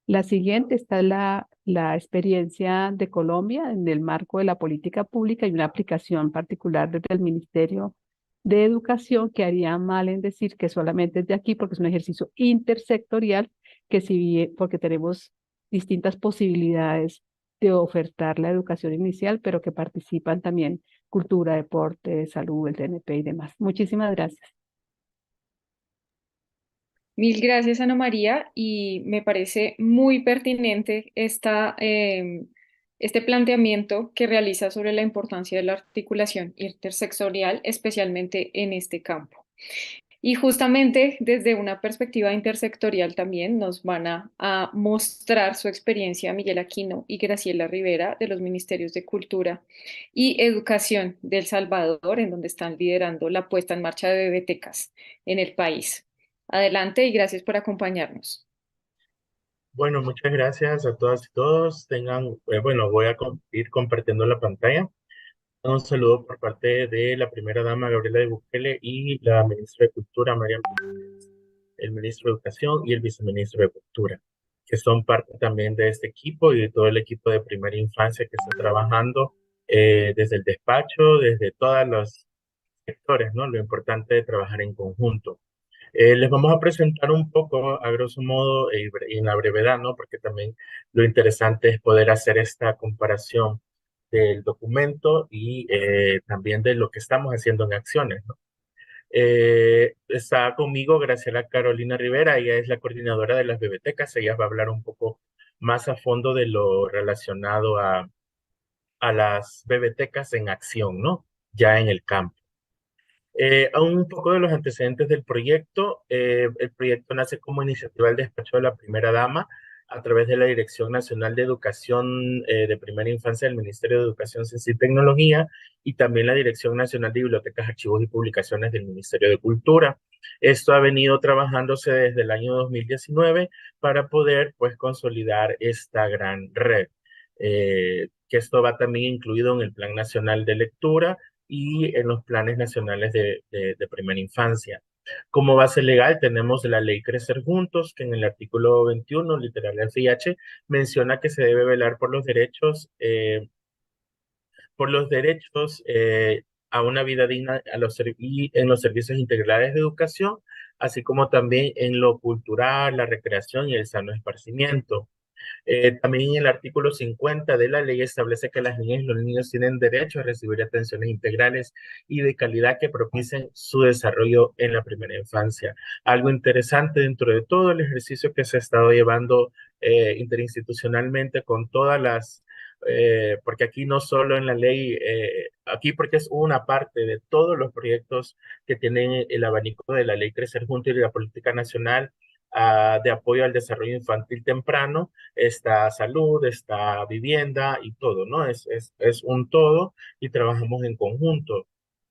La siguiente está la experiencia de Colombia en el marco de la política pública y una aplicación particular desde el Ministerio de Educación, que haría mal en decir que solamente es de aquí, porque es un ejercicio intersectorial, que si bien, porque tenemos distintas posibilidades de ofertar la educación inicial, pero que participan también cultura, deporte, salud, el TNP y demás. Muchísimas gracias. Mil gracias, Ana María, y me parece muy pertinente este planteamiento que realiza sobre la importancia de la articulación intersectorial, especialmente en este campo. Y justamente desde una perspectiva intersectorial también nos van a mostrar su experiencia Miguel Aquino y Graciela Rivera de los Ministerios de Cultura y Educación de El Salvador, en donde están liderando la puesta en marcha de bebetecas en el país. Adelante y gracias por acompañarnos. Bueno, muchas gracias a todas y todos. Bueno, voy a ir compartiendo la pantalla. Un saludo por parte de la primera dama Gabriela de Bukele y la ministra de Cultura María Méndez, el ministro de Educación y el viceministro de Cultura, que son parte también de este equipo y de todo el equipo de primera infancia que está trabajando desde el despacho, desde todos los sectores, ¿no? Lo importante de trabajar en conjunto. Les vamos a presentar un poco, a grosso modo, y en la brevedad, ¿no? Porque también lo interesante es poder hacer esta comparación del documento y también de lo que estamos haciendo en acciones, ¿no? Está conmigo Graciela Carolina Rivera, ella es la coordinadora de las bibliotecas, ella va a hablar un poco más a fondo de lo relacionado a las bibliotecas en acción, ¿no? Ya en el campo. Un poco de los antecedentes del proyecto. El proyecto nace como iniciativa del despacho de la primera dama a través de la Dirección Nacional de Educación de Primera Infancia del Ministerio de Educación, Ciencia y Tecnología y también la Dirección Nacional de Bibliotecas, Archivos y Publicaciones del Ministerio de Cultura. Esto ha venido trabajándose desde el año 2019 para poder, pues, consolidar esta gran red. Que esto va también incluido en el Plan Nacional de Lectura y en los planes nacionales de primera infancia. Como base legal tenemos la ley Crecer Juntos, que en el artículo 21, literal FIH, menciona que se debe velar por los derechos a una vida digna y en los servicios integrales de educación, así como también en lo cultural, la recreación y el sano esparcimiento. También el artículo 50 de la ley establece que las niñas y los niños tienen derecho a recibir atenciones integrales y de calidad que propicien su desarrollo en la primera infancia. Algo interesante dentro de todo el ejercicio que se ha estado llevando interinstitucionalmente con todas porque aquí no solo en la ley, aquí porque es una parte de todos los proyectos que tienen el abanico de la ley Crecer Juntos y de la política nacional. de apoyo al desarrollo infantil temprano, está salud, está vivienda y todo, ¿no? Es un todo y trabajamos en conjunto.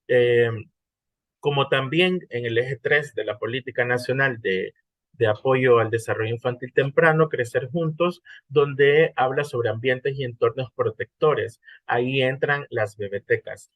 Eh, Como también en el eje 3 de la Política Nacional de Apoyo al Desarrollo Infantil Temprano, Crecer Juntos, donde habla sobre ambientes y entornos protectores. Ahí entran las bebetecas.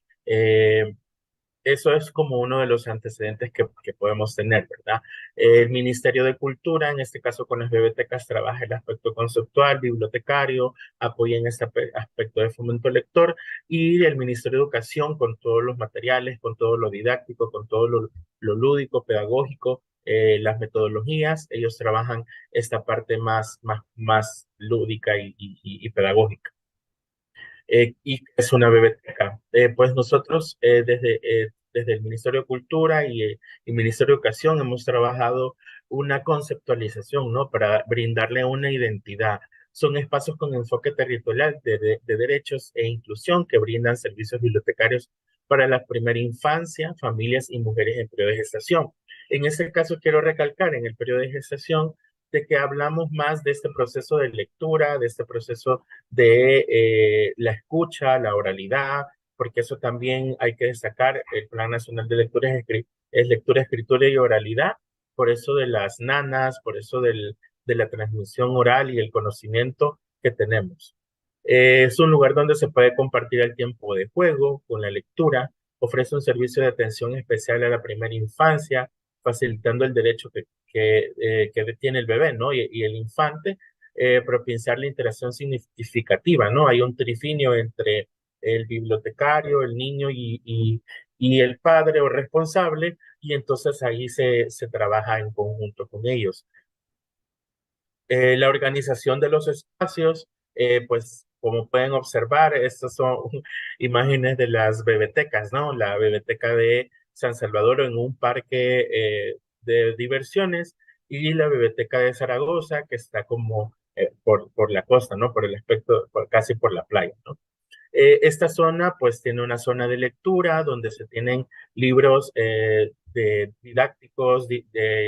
Eso es como uno de los antecedentes que podemos tener, ¿verdad? El Ministerio de Cultura, en este caso con las bibliotecas, trabaja el aspecto conceptual, bibliotecario, apoya en este aspecto de fomento lector, y el Ministerio de Educación con todos los materiales, con todo lo didáctico, con todo lo lúdico, pedagógico, las metodologías, ellos trabajan esta parte más lúdica y pedagógica. Y es una biblioteca. Pues nosotros desde el Ministerio de Cultura y Ministerio de Educación hemos trabajado una conceptualización, ¿no? Para brindarle una identidad. Son espacios con enfoque territorial de derechos e inclusión que brindan servicios bibliotecarios para la primera infancia, familias y mujeres en periodo de gestación. En este caso quiero recalcar en el periodo de gestación de que hablamos más de este proceso de lectura, de este proceso de la escucha, la oralidad, porque eso también hay que destacar. El Plan Nacional de Lectura es lectura, escritura y oralidad, por eso de las nanas, por eso de la transmisión oral y el conocimiento que tenemos. Es un lugar donde se puede compartir el tiempo de juego con la lectura, ofrece un servicio de atención especial a la primera infancia, facilitando el derecho que tiene el bebé, ¿no? Y el infante, propiciar la interacción significativa, ¿no? Hay un trifinio entre el bibliotecario, el niño y el padre o responsable, y entonces ahí se trabaja en conjunto con ellos. La organización de los espacios, pues como pueden observar, estas son imágenes de las bebetecas, ¿no? La bebeteca de San Salvador en un parque de diversiones, y la bebeteca de Zaragoza, que está como por la costa, ¿no? Por el aspecto, casi por la playa, ¿no? Esta zona pues tiene una zona de lectura donde se tienen libros de didácticos,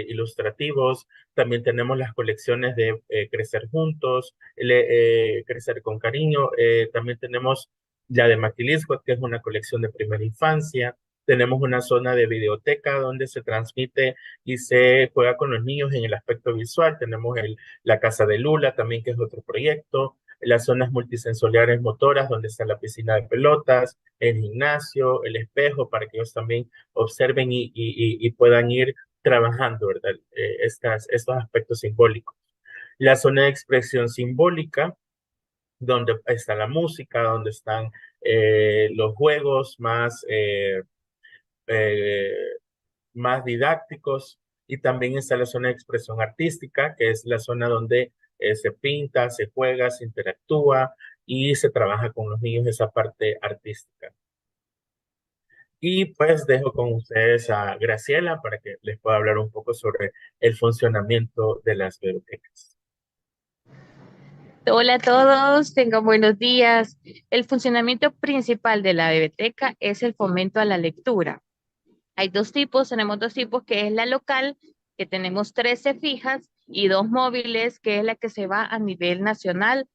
ilustrativos. También tenemos las colecciones de Crecer Juntos, Crecer con Cariño. También tenemos la de Maquilisco, que es una colección de primera infancia. Tenemos una zona de videoteca donde se transmite y se juega con los niños en el aspecto visual. Tenemos la Casa de Lula también, que es otro proyecto, las zonas multisensoriales motoras, donde está la piscina de pelotas, el gimnasio, el espejo, para que ellos también observen y puedan ir trabajando, ¿verdad? Estos aspectos simbólicos. La zona de expresión simbólica, donde está la música, donde están los juegos eh, más didácticos, y también está la zona de expresión artística, que es la zona donde se pinta, se juega, se interactúa y se trabaja con los niños esa parte artística. Y pues dejo con ustedes a Graciela para que les pueda hablar un poco sobre el funcionamiento de las bibliotecas. Hola a todos, tengan buenos días. El funcionamiento principal de la biblioteca es el fomento a la lectura. Hay tenemos dos tipos, que es la local, que tenemos 13 fijas, y dos móviles, que es la que se va a nivel nacional.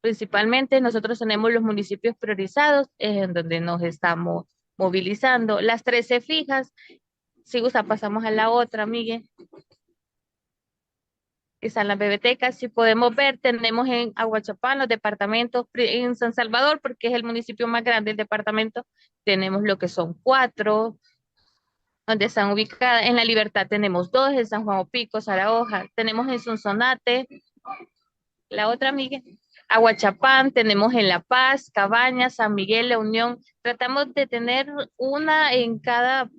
Principalmente nosotros tenemos los municipios priorizados, en donde nos estamos movilizando. Las 13 fijas, si gusta pasamos a la otra, Miguel. Están las bibliotecas, si podemos ver, tenemos en Aguachapán los departamentos, en San Salvador, porque es el municipio más grande del departamento, tenemos lo que son 4, donde están ubicadas. En La Libertad tenemos 2, en San Juan Opico, Zaragoza, tenemos en Sonsonate, la otra, Miguel, Aguachapán, tenemos en La Paz, Cabañas, San Miguel, La Unión. Tratamos de tener una en cada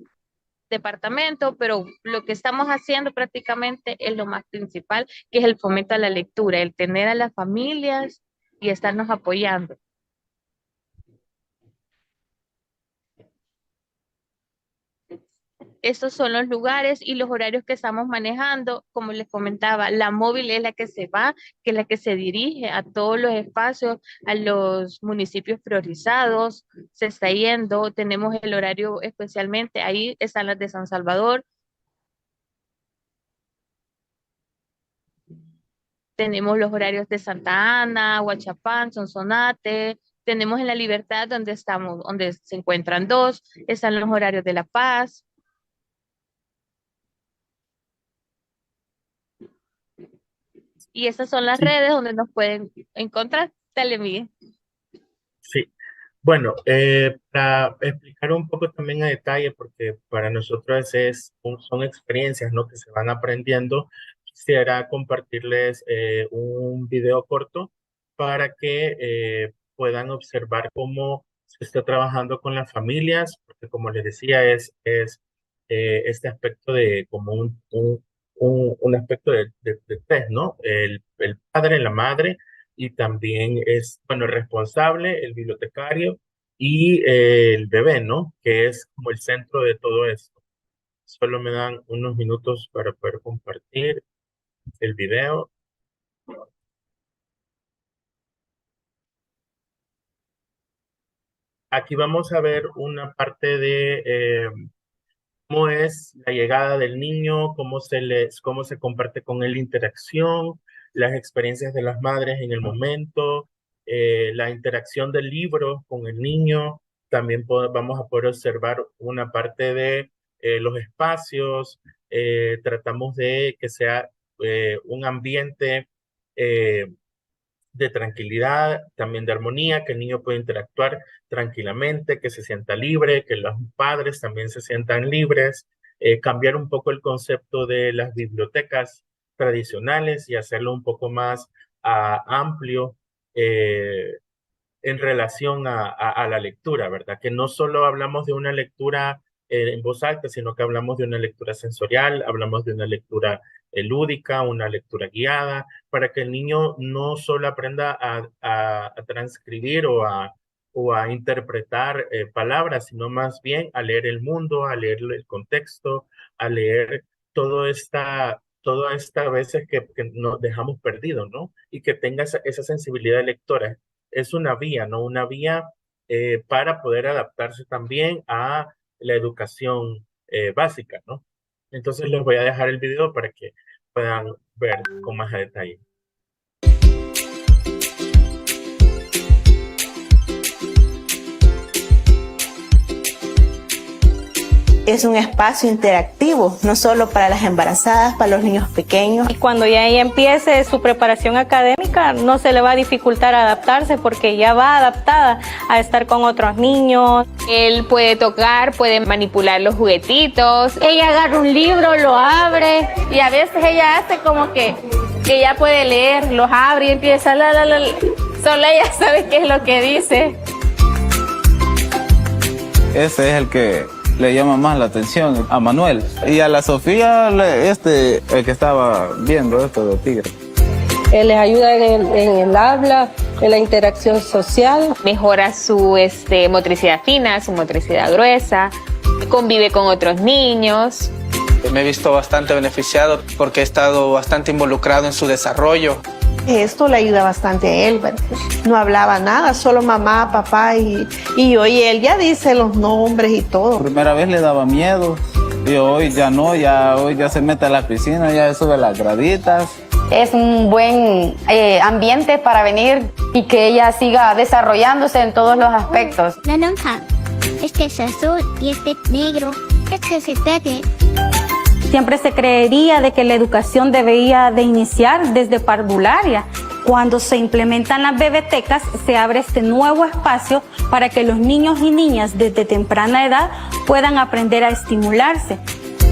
departamento, pero lo que estamos haciendo prácticamente es lo más principal, que es el fomento a la lectura, el tener a las familias y estarnos apoyando. Estos son los lugares y los horarios que estamos manejando. Como les comentaba, la móvil es la que se va, que es la que se dirige a todos los espacios, a los municipios priorizados, se está yendo. Tenemos el horario especialmente, ahí están las de San Salvador. tenemos los horarios de Santa Ana, Huachapán, Sonsonate, tenemos en La Libertad donde estamos, donde se encuentran dos, están los horarios de La Paz. Y esas son las Sí, redes donde nos pueden encontrar. Dale, Miguel. sí. Bueno, para explicar un poco también a detalle, porque para nosotros son experiencias, ¿no? Que se van aprendiendo, quisiera compartirles un video corto para que puedan observar cómo se está trabajando con las familias, porque como les decía, es este aspecto de como un aspecto de test, ¿no? El padre, la madre y también es, bueno, el responsable, el bibliotecario y el bebé, ¿no? Que es como el centro de todo esto. Solo me dan unos minutos para poder compartir el video. Aquí vamos a ver una parte de cómo es la llegada del niño, cómo se comparte con él la interacción, las experiencias de las madres en el momento, la interacción del libro con el niño. También vamos a poder observar una parte de los espacios. Tratamos de que sea un ambiente de tranquilidad, también de armonía, que el niño pueda interactuar tranquilamente, que se sienta libre, que los padres también se sientan libres, cambiar un poco el concepto de las bibliotecas tradicionales y hacerlo un poco más amplio en relación a la lectura, ¿verdad? Que no solo hablamos de una lectura en voz alta, sino que hablamos de una lectura sensorial, hablamos de una lectura lúdica, una lectura guiada, para que el niño no solo aprenda a transcribir o a interpretar palabras, sino más bien a leer el mundo, a leer el contexto, a leer toda esta a veces que nos dejamos perdidos, ¿no? Y que tenga esa sensibilidad lectora. Es una vía, ¿no? Una vía para poder adaptarse también a la educación básica, ¿no? Entonces les voy a dejar el video para que puedan ver con más detalle. Es un espacio interactivo, no solo para las embarazadas, para los niños pequeños. Y cuando ya ella empiece su preparación académica, no se le va a dificultar adaptarse porque ya va adaptada a estar con otros niños. Él puede tocar, puede manipular los juguetitos. Ella agarra un libro, lo abre y a veces ella hace como que ya puede leer, los abre y empieza Solo ella sabe qué es lo que dice. Ese es el que le llama más la atención a Manuel. Y a la Sofía, el que estaba viendo esto de tigre. Él les ayuda en el habla, en la interacción social. Mejora su motricidad fina, su motricidad gruesa. Convive con otros niños. Me he visto bastante beneficiado porque he estado bastante involucrado en su desarrollo. Esto le ayuda bastante a él, ¿verdad? No hablaba nada, solo mamá, papá y hoy él ya dice los nombres y todo. Primera vez le daba miedo y hoy ya no, hoy ya se mete a la piscina, ya sube las graditas. Es un buen ambiente para venir y que ella siga desarrollándose en todos los aspectos. Naranja, este es azul y este es negro, este es verde. Siempre se creería de que la educación debería de iniciar desde parvularia. Cuando se implementan las bebetecas, se abre este nuevo espacio para que los niños y niñas desde temprana edad puedan aprender a estimularse.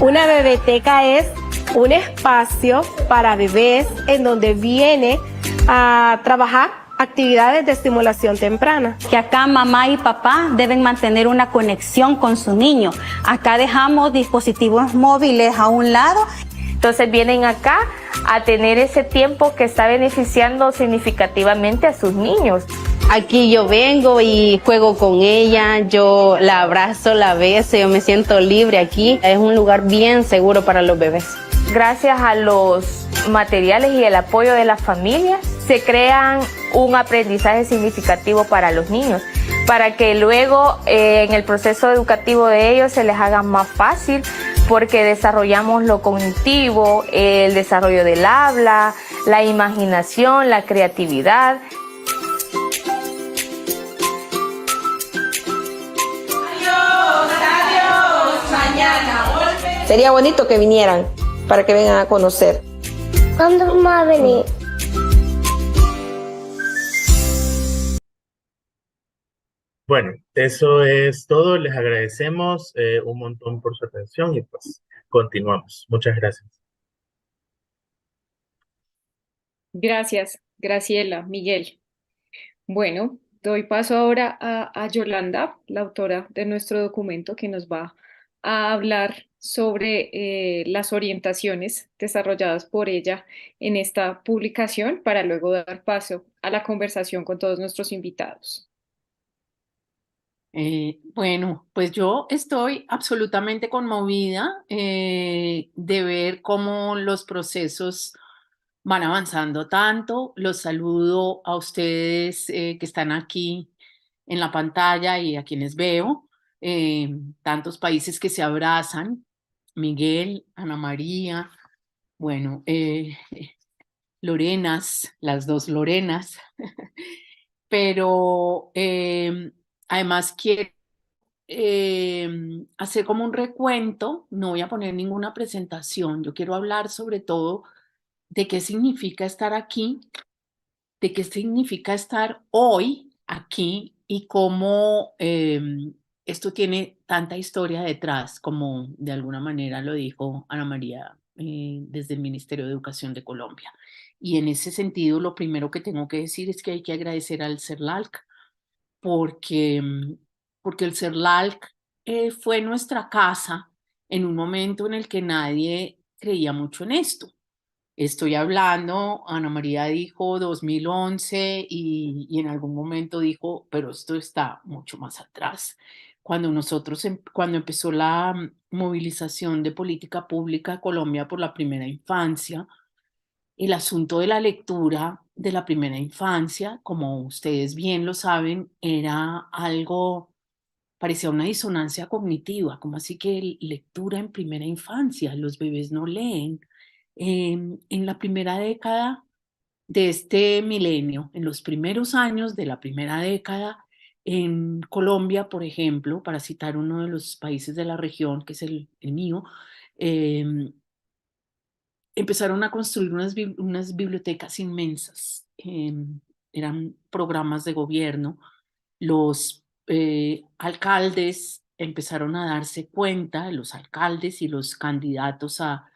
Una bebeteca es un espacio para bebés en donde viene a trabajar actividades de estimulación temprana. Que acá mamá y papá deben mantener una conexión con su niño. Acá dejamos dispositivos móviles a un lado. Entonces vienen acá a tener ese tiempo que está beneficiando significativamente a sus niños. Aquí yo vengo y juego con ella, yo la abrazo, la beso, yo me siento libre aquí. Es un lugar bien seguro para los bebés. Gracias a los materiales y el apoyo de las familias, se crean un aprendizaje significativo para los niños, para que luego en el proceso educativo de ellos se les haga más fácil porque desarrollamos lo cognitivo, el desarrollo del habla, la imaginación, la creatividad. Sería bonito que vinieran para que vengan a conocer. ¿Cuándo vamos a venir? Bueno, eso es todo. Les agradecemos un montón por su atención y pues continuamos. Muchas gracias. Gracias, Graciela, Miguel. Bueno, doy paso ahora a Yolanda, la autora de nuestro documento, que nos va a hablar sobre las orientaciones desarrolladas por ella en esta publicación para luego dar paso a la conversación con todos nuestros invitados. Bueno, pues yo estoy absolutamente conmovida de ver cómo los procesos van avanzando tanto. Los saludo a ustedes que están aquí en la pantalla y a quienes veo. Tantos países que se abrazan. Miguel, Ana María, bueno, Lorenas, las dos Lorenas. Pero además quiero hacer como un recuento, no voy a poner ninguna presentación, yo quiero hablar sobre todo de qué significa estar aquí, de qué significa estar hoy aquí y cómo esto tiene tanta historia detrás, como de alguna manera lo dijo Ana María desde el Ministerio de Educación de Colombia. Y en ese sentido, lo primero que tengo que decir es que hay que agradecer al CERLALC porque el CERLALC fue nuestra casa en un momento en el que nadie creía mucho en esto. Estoy hablando, Ana María dijo 2011 y en algún momento dijo, pero esto está mucho más atrás. Cuando cuando empezó la movilización de política pública de Colombia por la primera infancia, el asunto de la lectura de la primera infancia, como ustedes bien lo saben, era algo, parecía una disonancia cognitiva, como así que lectura en primera infancia, los bebés no leen. En la primera década de este milenio, en los primeros años de la primera década, en Colombia, por ejemplo, para citar uno de los países de la región, que es el mío, empezaron a construir unas bibliotecas inmensas. Eran programas de gobierno. Los alcaldes empezaron a darse cuenta, los alcaldes y los candidatos a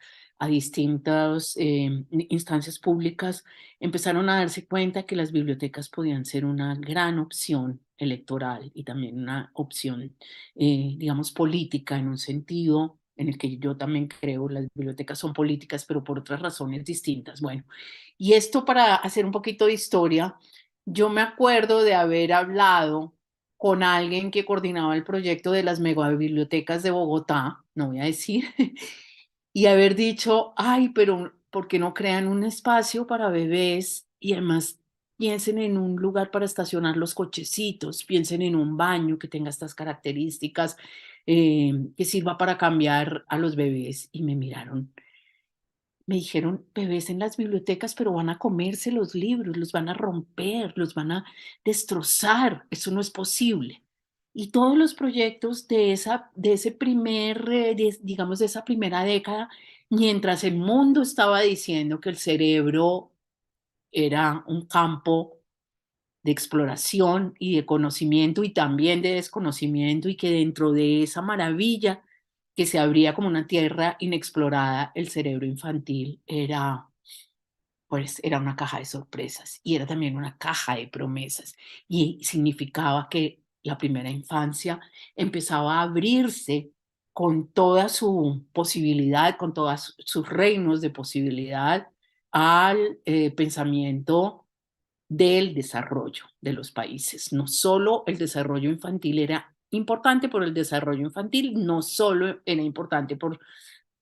distintas instancias públicas empezaron a darse cuenta que las bibliotecas podían ser una gran opción electoral y también una opción, digamos, política en un sentido en el que yo también creo. Las bibliotecas son políticas, pero por otras razones distintas. Bueno, y esto para hacer un poquito de historia, yo me acuerdo de haber hablado con alguien que coordinaba el proyecto de las megabibliotecas de Bogotá, no voy a decir, y haber dicho, ay, pero ¿por qué no crean un espacio para bebés? Y además piensen en un lugar para estacionar los cochecitos, piensen en un baño que tenga estas características, que sirva para cambiar a los bebés. Y me miraron, me dijeron, bebés en las bibliotecas, pero van a comerse los libros, los van a romper, los van a destrozar, eso no es posible. Y todos los proyectos de ese primer, digamos, de esa primera década, mientras el mundo estaba diciendo que el cerebro era un campo de exploración y de conocimiento y también de desconocimiento, y que dentro de esa maravilla que se abría como una tierra inexplorada, el cerebro infantil era una caja de sorpresas y era también una caja de promesas, y significaba que la primera infancia empezaba a abrirse con toda su posibilidad, con todos sus reinos de posibilidad al pensamiento del desarrollo de los países. No solo el desarrollo infantil era importante por el desarrollo infantil, no solo era importante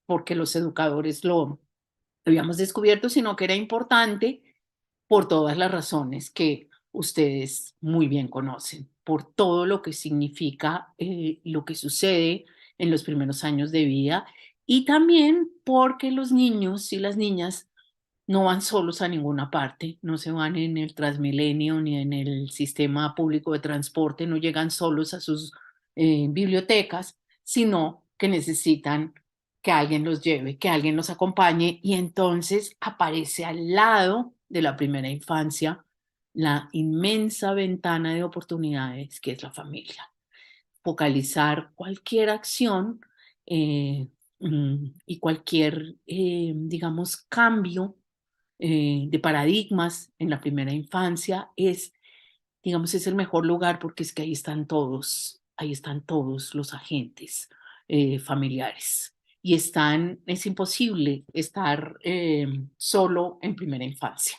porque los educadores lo habíamos descubierto, sino que era importante por todas las razones que ustedes muy bien conocen, por todo lo que significa lo que sucede en los primeros años de vida y también porque los niños y las niñas no van solos a ninguna parte, no se van en el Transmilenio ni en el sistema público de transporte, no llegan solos a sus bibliotecas, sino que necesitan que alguien los lleve, que alguien los acompañe, y entonces aparece al lado de la primera infancia la inmensa ventana de oportunidades que es la familia. Focalizar cualquier acción y cualquier, digamos, cambio de paradigmas en la primera infancia es, digamos, es el mejor lugar porque es que ahí están todos los agentes familiares. Y es imposible estar solo en primera infancia.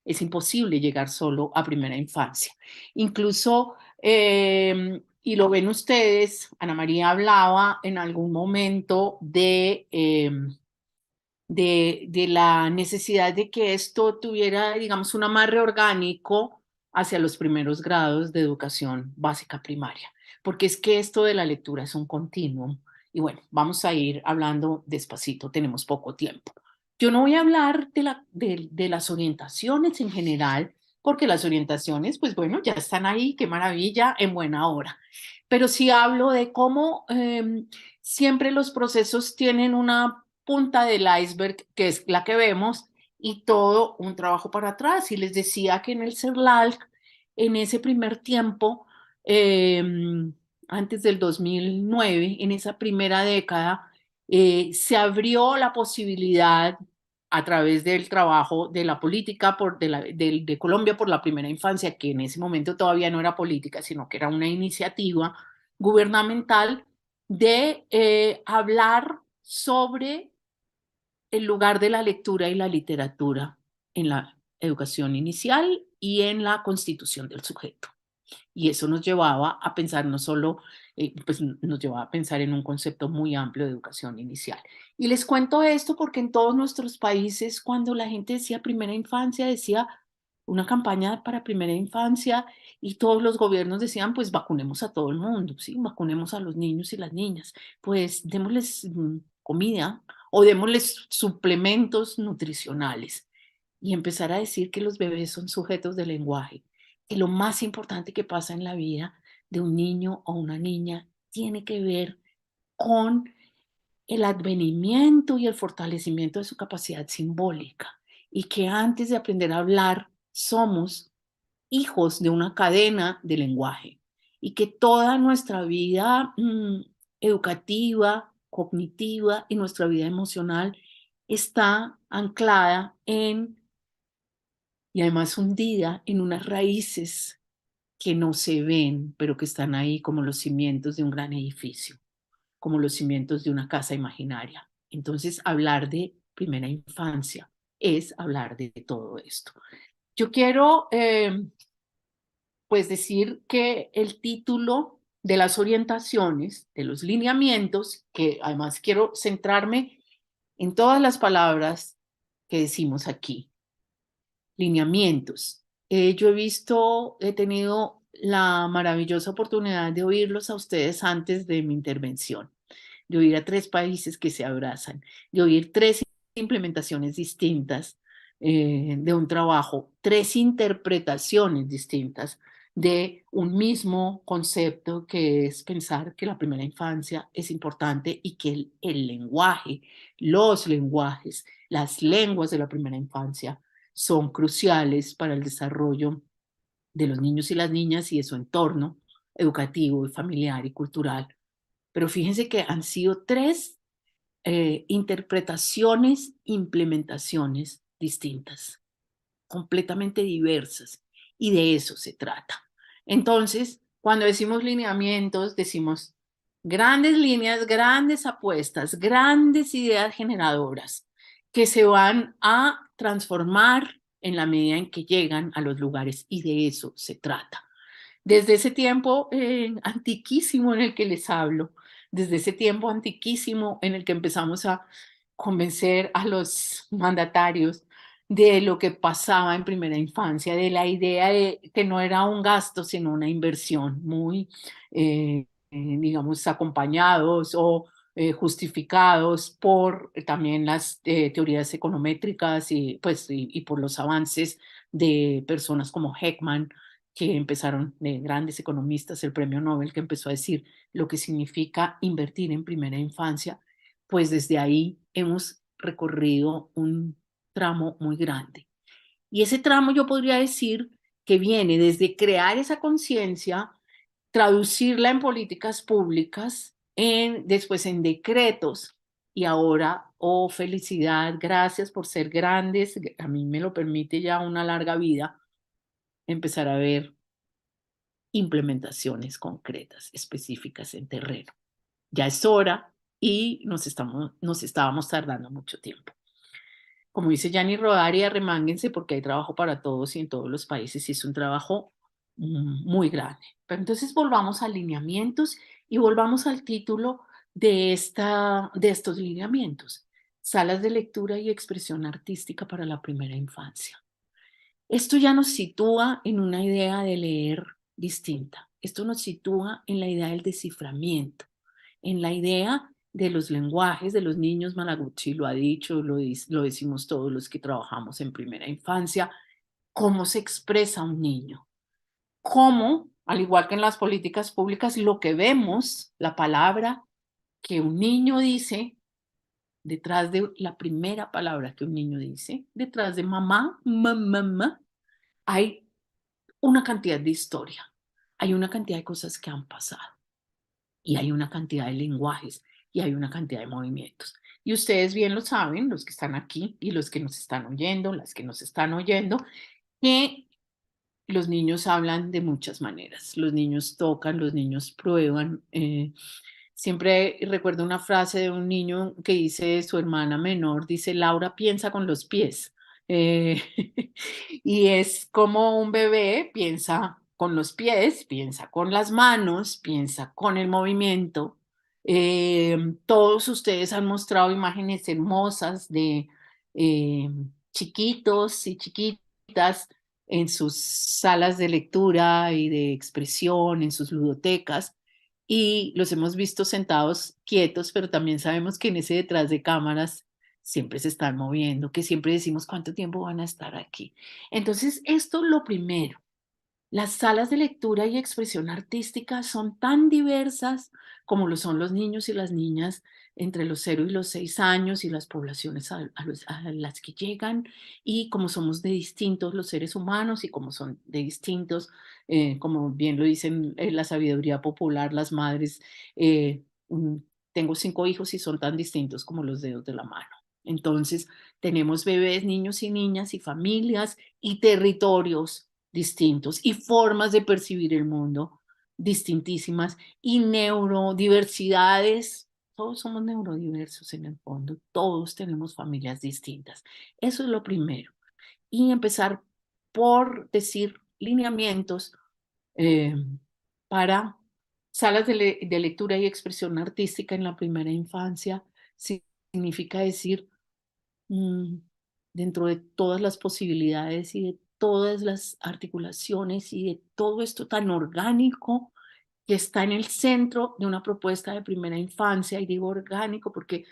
Es imposible llegar solo a primera infancia. Incluso, y lo ven ustedes, Ana María hablaba en algún momento de la necesidad de que esto tuviera, digamos, un amarre orgánico hacia los primeros grados de educación básica primaria, porque es que esto de la lectura es un continuum. Y bueno, vamos a ir hablando despacito, tenemos poco tiempo. Yo no voy a hablar de las orientaciones en general, porque las orientaciones, pues bueno, ya están ahí, qué maravilla, en buena hora. Pero sí hablo de cómo siempre los procesos tienen una punta del iceberg, que es la que vemos, y todo un trabajo para atrás. Y les decía que en el CERLALC, en ese primer tiempo, antes del 2009, en esa primera década, se abrió la posibilidad a través del trabajo de la política de Colombia por la primera infancia, que en ese momento todavía no era política, sino que era una iniciativa gubernamental de hablar sobre el lugar de la lectura y la literatura en la educación inicial y en la constitución del sujeto. Y eso nos llevaba a pensar no solo, pues nos llevaba a pensar en un concepto muy amplio de educación inicial. Y les cuento esto porque en todos nuestros países, cuando la gente decía primera infancia, decía una campaña para primera infancia, y todos los gobiernos decían, pues vacunemos a todo el mundo, ¿sí? Vacunemos a los niños y las niñas, pues démosles comida o démosles suplementos nutricionales, y empezar a decir que los bebés son sujetos de lenguaje, que lo más importante que pasa en la vida de un niño o una niña tiene que ver con el advenimiento y el fortalecimiento de su capacidad simbólica, y que antes de aprender a hablar somos hijos de una cadena de lenguaje, y que toda nuestra vida educativa, cognitiva y nuestra vida emocional está anclada y además hundida en unas raíces que no se ven, pero que están ahí como los cimientos de un gran edificio, como los cimientos de una casa imaginaria. Entonces, hablar de primera infancia es hablar de todo esto. Yo quiero pues decir que el título de las orientaciones, de los lineamientos, que además quiero centrarme en todas las palabras que decimos aquí. Lineamientos. Yo he tenido la maravillosa oportunidad de oírlos a ustedes antes de mi intervención, de oír a 3 países que se abrazan, de oír 3 implementaciones distintas de un trabajo, 3 interpretaciones distintas de un mismo concepto, que es pensar que la primera infancia es importante y que el lenguaje, los lenguajes, las lenguas de la primera infancia son cruciales para el desarrollo de los niños y las niñas y de su entorno educativo, familiar y cultural. Pero fíjense que han sido 3 interpretaciones, implementaciones distintas, completamente diversas, y de eso se trata. Entonces, cuando decimos lineamientos, decimos grandes líneas, grandes apuestas, grandes ideas generadoras que se van a transformar en la medida en que llegan a los lugares, y de eso se trata. Desde ese tiempo antiquísimo en el que les hablo, desde ese tiempo antiquísimo en el que empezamos a convencer a los mandatarios de lo que pasaba en primera infancia, de la idea de que no era un gasto, sino una inversión, muy, digamos, acompañados o justificados por también las teorías econométricas y por los avances de personas como Heckman, que empezaron, de grandes economistas, el premio Nobel, que empezó a decir lo que significa invertir en primera infancia. Pues desde ahí hemos recorrido un tramo muy grande. Y ese tramo yo podría decir que viene desde crear esa conciencia, traducirla en políticas públicas, después en decretos, y ahora, oh felicidad, gracias por ser grandes, a mí me lo permite ya una larga vida, empezar a ver implementaciones concretas, específicas en terreno. Ya es hora y nos estábamos tardando mucho tiempo. Como dice Gianni Rodari, arremánguense porque hay trabajo para todos y en todos los países y es un trabajo muy grande. Pero entonces volvamos a lineamientos y volvamos al título de estos lineamientos. Salas de lectura y expresión artística para la primera infancia. Esto ya nos sitúa en una idea de leer distinta. Esto nos sitúa en la idea del desciframiento, en la idea de los lenguajes de los niños. Malaguchi lo ha dicho, lo decimos todos los que trabajamos en primera infancia, cómo se expresa un niño, cómo, al igual que en las políticas públicas, lo que vemos, la palabra que un niño dice, detrás de la primera palabra que un niño dice, detrás de mamá, mamá, hay una cantidad de historia, hay una cantidad de cosas que han pasado y hay una cantidad de lenguajes y hay una cantidad de movimientos. Y ustedes bien lo saben, los que están aquí y los que nos están oyendo, las que nos están oyendo, que los niños hablan de muchas maneras. Los niños tocan, los niños prueban. Siempre recuerdo una frase de un niño que dice, su hermana menor, dice, Laura piensa con los pies. Y es como un bebé piensa con los pies, piensa con las manos, piensa con el movimiento. Todos ustedes han mostrado imágenes hermosas de chiquitos y chiquitas en sus salas de lectura y de expresión, en sus ludotecas, y los hemos visto sentados quietos, pero también sabemos que en ese detrás de cámaras siempre se están moviendo, que siempre decimos cuánto tiempo van a estar aquí. Entonces, esto es lo primero. Las salas de lectura y expresión artística son tan diversas como lo son los niños y las niñas entre los 0 y los 6 años y las poblaciones a las que llegan, y como somos de distintos los seres humanos y como son de distintos, como bien lo dicen la sabiduría popular, las madres, tengo 5 hijos y son tan distintos como los dedos de la mano. Entonces, tenemos bebés, niños y niñas y familias y territorios distintos y formas de percibir el mundo distintísimas y neurodiversidades. Todos somos neurodiversos en el fondo, todos tenemos familias distintas. Eso es lo primero. Y empezar por decir lineamientos para salas de lectura y expresión artística en la primera infancia. Significa decir, dentro de todas las posibilidades y de todas las articulaciones y de todo esto tan orgánico que está en el centro de una propuesta de primera infancia, y digo orgánico porque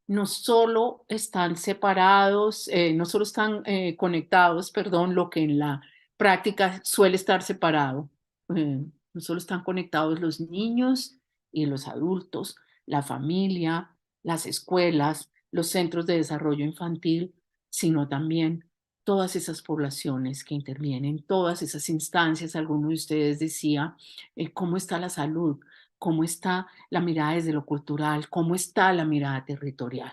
no solo están separados, no solo están conectados, perdón, lo que en la práctica suele estar separado, no solo están conectados los niños y los adultos, la familia, las escuelas, los centros de desarrollo infantil, sino también todas esas poblaciones que intervienen, todas esas instancias. Alguno de ustedes decía, ¿cómo está la salud? ¿Cómo está la mirada desde lo cultural? ¿Cómo está la mirada territorial?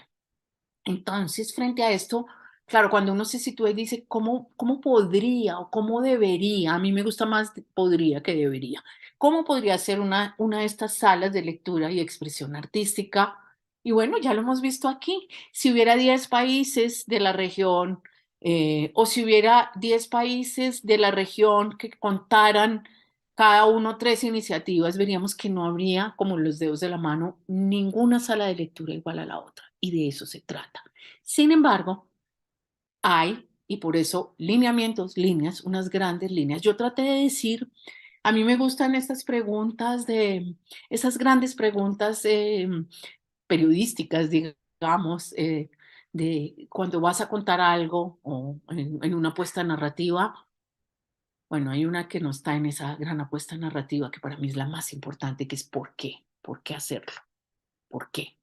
Entonces, frente a esto, claro, cuando uno se sitúa y dice, ¿cómo podría o cómo debería? A mí me gusta más podría que debería. ¿Cómo podría ser una de estas salas de lectura y expresión artística? Y bueno, ya lo hemos visto aquí. Si hubiera 10 países de la región, o si hubiera 10 países de la región que contaran cada uno 3 iniciativas, veríamos que no habría, como los dedos de la mano, ninguna sala de lectura igual a la otra. Y de eso se trata. Sin embargo, hay, y por eso lineamientos, líneas, unas grandes líneas. Yo traté de decir, a mí me gustan estas preguntas, esas grandes preguntas periodísticas, digamos, de cuando vas a contar algo o en una apuesta narrativa. Bueno, hay una que no está en esa gran apuesta narrativa que para mí es la más importante, que es ¿por qué? ¿Por qué hacerlo? ¿Por qué?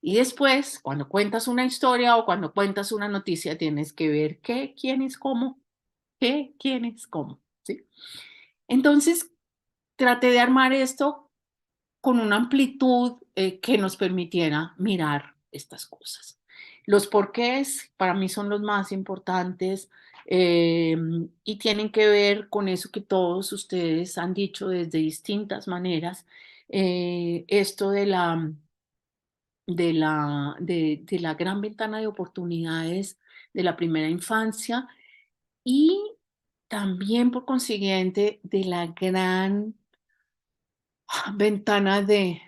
Y después, cuando cuentas una historia o cuando cuentas una noticia, tienes que ver qué, quién es, cómo, qué, quién es, cómo, ¿sí? Entonces, traté de armar esto con una amplitud que nos permitiera mirar estas cosas. Los porqués para mí son los más importantes y tienen que ver con eso que todos ustedes han dicho desde distintas maneras, esto de la gran ventana de oportunidades de la primera infancia y también por consiguiente de la gran ventana de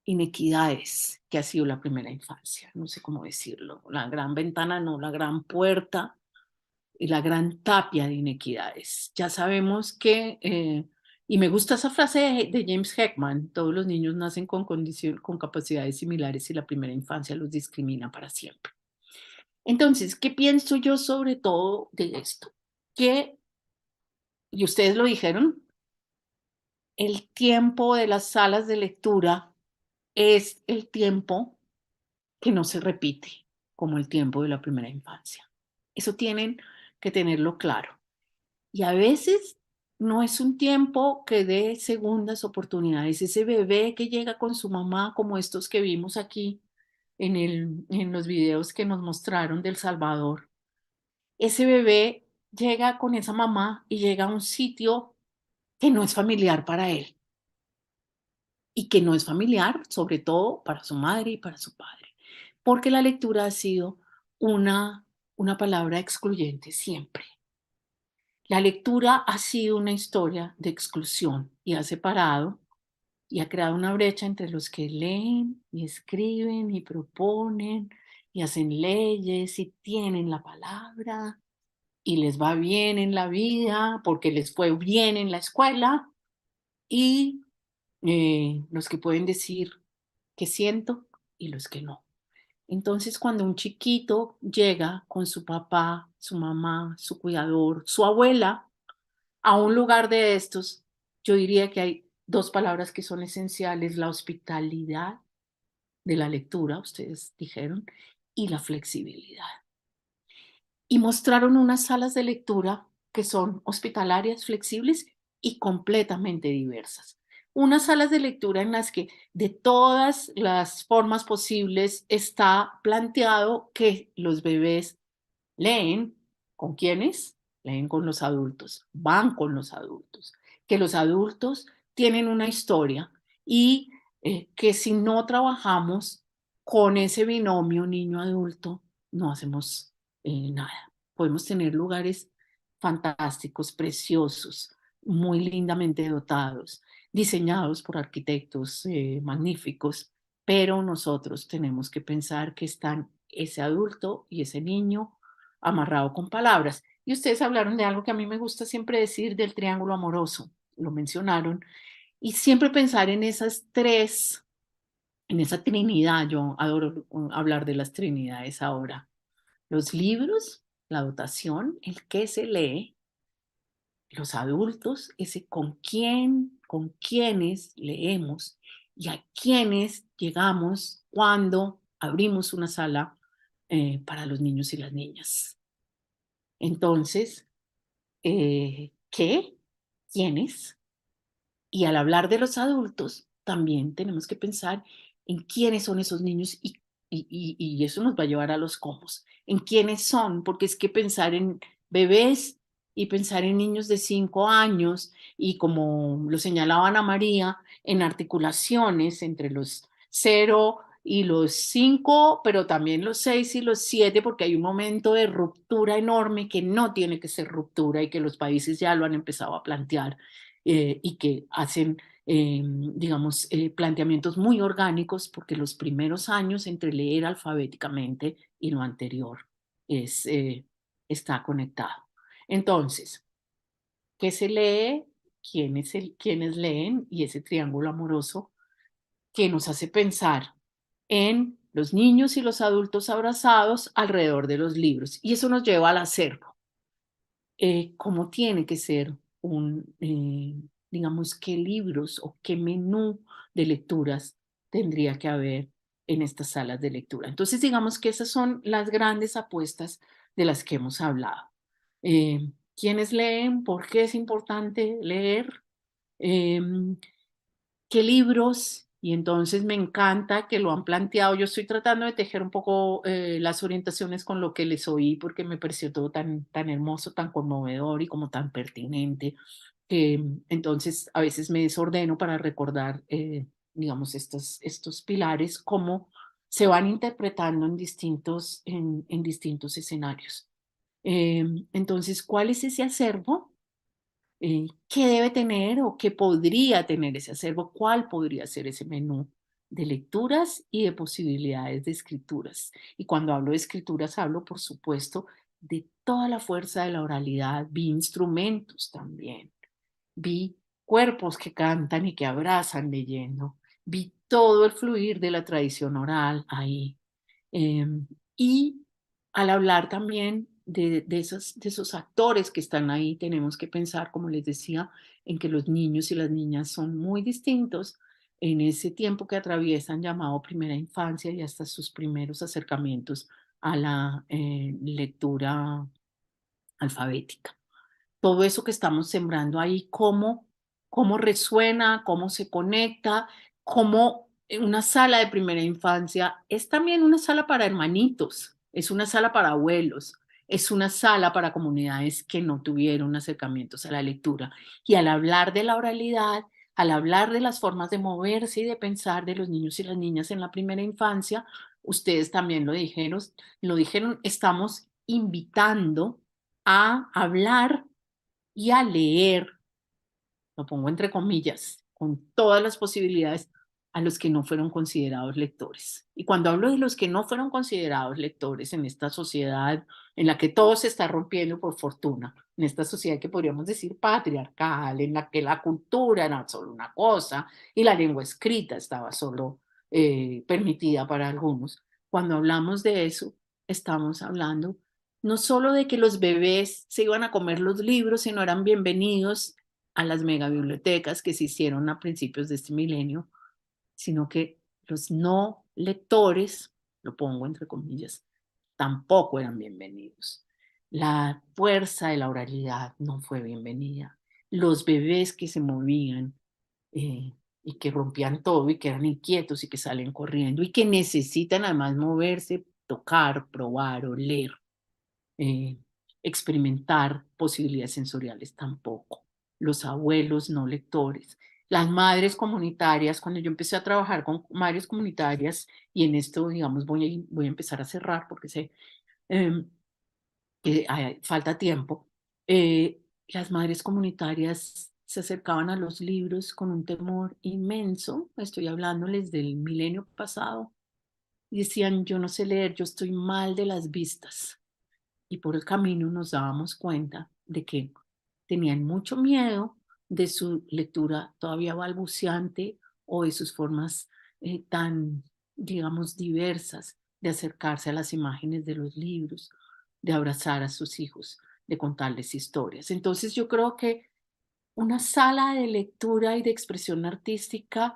inequidades que ha sido la primera infancia, no sé cómo decirlo, la gran ventana, no, la gran puerta y la gran tapia de inequidades. Ya sabemos que, y me gusta esa frase de James Heckman, todos los niños nacen con capacidades similares y la primera infancia los discrimina para siempre. Entonces, ¿qué pienso yo sobre todo de esto? Que, y ustedes lo dijeron, el tiempo de las salas de lectura es el tiempo que no se repite como el tiempo de la primera infancia. Eso tienen que tenerlo claro. Y a veces no es un tiempo que dé segundas oportunidades. Ese bebé que llega con su mamá, como estos que vimos aquí en los videos que nos mostraron del Salvador, ese bebé llega con esa mamá y llega a un sitio que no es familiar para él. Y que no es familiar, sobre todo para su madre y para su padre, porque la lectura ha sido una palabra excluyente siempre. La lectura ha sido una historia de exclusión y ha separado y ha creado una brecha entre los que leen y escriben y proponen y hacen leyes y tienen la palabra y les va bien en la vida porque les fue bien en la escuela y los que pueden decir que siento y los que no. Entonces, cuando un chiquito llega con su papá, su mamá, su cuidador, su abuela, a un lugar de estos, yo diría que hay dos palabras que son esenciales: la hospitalidad de la lectura, ustedes dijeron, y la flexibilidad. Y mostraron unas salas de lectura que son hospitalarias, flexibles y completamente diversas. Unas salas de lectura en las que de todas las formas posibles está planteado que los bebés leen. ¿Con quiénes? Leen con los adultos, van con los adultos, que los adultos tienen una historia y que si no trabajamos con ese binomio niño-adulto, no hacemos nada. Podemos tener lugares fantásticos, preciosos, muy lindamente dotados, diseñados por arquitectos magníficos, pero nosotros tenemos que pensar que están ese adulto y ese niño amarrado con palabras. Y ustedes hablaron de algo que a mí me gusta siempre decir, del triángulo amoroso, lo mencionaron, y siempre pensar en esas tres, en esa trinidad. Yo adoro hablar de las trinidades ahora: los libros, la dotación, el que se lee; los adultos, ese con quién, con quiénes leemos y a quiénes llegamos cuando abrimos una sala para los niños y las niñas. Entonces, ¿qué? ¿Quiénes? Y al hablar de los adultos, también tenemos que pensar en quiénes son esos niños y eso nos va a llevar a los cómo. En quiénes son, porque es que pensar en bebés y pensar en niños de 5 años y, como lo señalaba Ana María, en articulaciones entre los 0 y los 5, pero también los 6 y los 7, porque hay un momento de ruptura enorme que no tiene que ser ruptura y que los países ya lo han empezado a plantear y que hacen, digamos, planteamientos muy orgánicos, porque los primeros años entre leer alfabéticamente y lo anterior está conectado. Entonces, ¿qué se lee? ¿Quiénes leen? Y ese triángulo amoroso que nos hace pensar en los niños y los adultos abrazados alrededor de los libros. Y eso nos lleva al acervo. ¿Cómo tiene que ser digamos, qué libros o qué menú de lecturas tendría que haber en estas salas de lectura? Entonces, digamos que esas son las grandes apuestas de las que hemos hablado. ¿Quiénes leen? ¿Por qué es importante leer? ¿Qué libros? Y entonces me encanta que lo han planteado. Yo estoy tratando de tejer un poco las orientaciones con lo que les oí, porque me pareció todo tan hermoso, tan conmovedor y como tan pertinente. Entonces a veces me desordeno para recordar, digamos, estos pilares, cómo se van interpretando en distintos escenarios. Entonces, ¿cuál es ese acervo? ¿Qué debe tener o qué podría tener ese acervo? ¿Cuál podría ser ese menú de lecturas y de posibilidades de escrituras? Y cuando hablo de escrituras, hablo, por supuesto, de toda la fuerza de la oralidad. Vi instrumentos también. Vi cuerpos que cantan y que abrazan leyendo. Vi todo el fluir de la tradición oral ahí. Y al hablar también de esos actores que están ahí, tenemos que pensar, como les decía, en que los niños y las niñas son muy distintos en ese tiempo que atraviesan, llamado primera infancia, y hasta sus primeros acercamientos a la lectura alfabética. Todo eso que estamos sembrando ahí, cómo resuena, cómo se conecta, cómo una sala de primera infancia es también una sala para hermanitos, es una sala para abuelos, es una sala para comunidades que no tuvieron acercamientos a la lectura. Y al hablar de la oralidad, al hablar de las formas de moverse y de pensar de los niños y las niñas en la primera infancia, ustedes también lo dijeron, estamos invitando a hablar y a leer, lo pongo entre comillas, con todas las posibilidades, a los que no fueron considerados lectores. Y cuando hablo de los que no fueron considerados lectores en esta sociedad en la que todo se está rompiendo, por fortuna, en esta sociedad que podríamos decir patriarcal, en la que la cultura era solo una cosa y la lengua escrita estaba solo permitida para algunos, cuando hablamos de eso, estamos hablando no solo de que los bebés se iban a comer los libros, sino eran bienvenidos a las megabibliotecas que se hicieron a principios de este milenio, sino que los no lectores, lo pongo entre comillas, tampoco eran bienvenidos. La fuerza de la oralidad no fue bienvenida. Los bebés que se movían y que rompían todo y que eran inquietos y que salen corriendo y que necesitan además moverse, tocar, probar, oler, experimentar posibilidades sensoriales tampoco. Los abuelos no lectores. Las madres comunitarias, cuando yo empecé a trabajar con madres comunitarias, y en esto, digamos, voy a empezar a cerrar porque sé que falta tiempo, las madres comunitarias se acercaban a los libros con un temor inmenso, estoy hablándoles del milenio pasado, y decían, yo no sé leer, yo estoy mal de las vistas. Y por el camino nos dábamos cuenta de que tenían mucho miedo de su lectura todavía balbuceante o de sus formas tan, digamos, diversas de acercarse a las imágenes de los libros, de abrazar a sus hijos, de contarles historias. Entonces yo creo que una sala de lectura y de expresión artística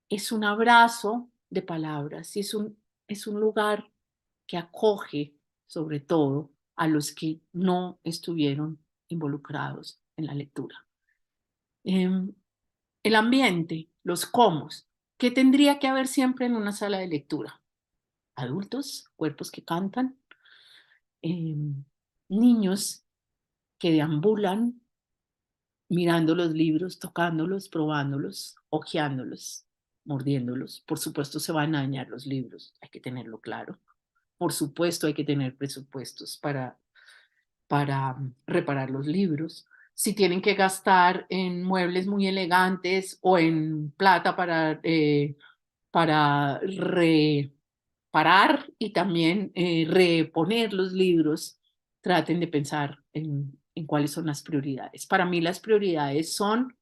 es un abrazo de palabras y es un lugar que acoge sobre todo a los que no estuvieron involucrados en la lectura. El ambiente, los comos, ¿qué tendría que haber siempre en una sala de lectura? Adultos, cuerpos que cantan, niños que deambulan mirando los libros, tocándolos, probándolos, hojeándolos, mordiéndolos. Por supuesto se van a dañar los libros, hay que tenerlo claro. Por supuesto hay que tener presupuestos para reparar los libros. Si tienen que gastar en muebles muy elegantes o en plata para reparar y también reponer los libros, traten de pensar en cuáles son las prioridades. Para mí las prioridades son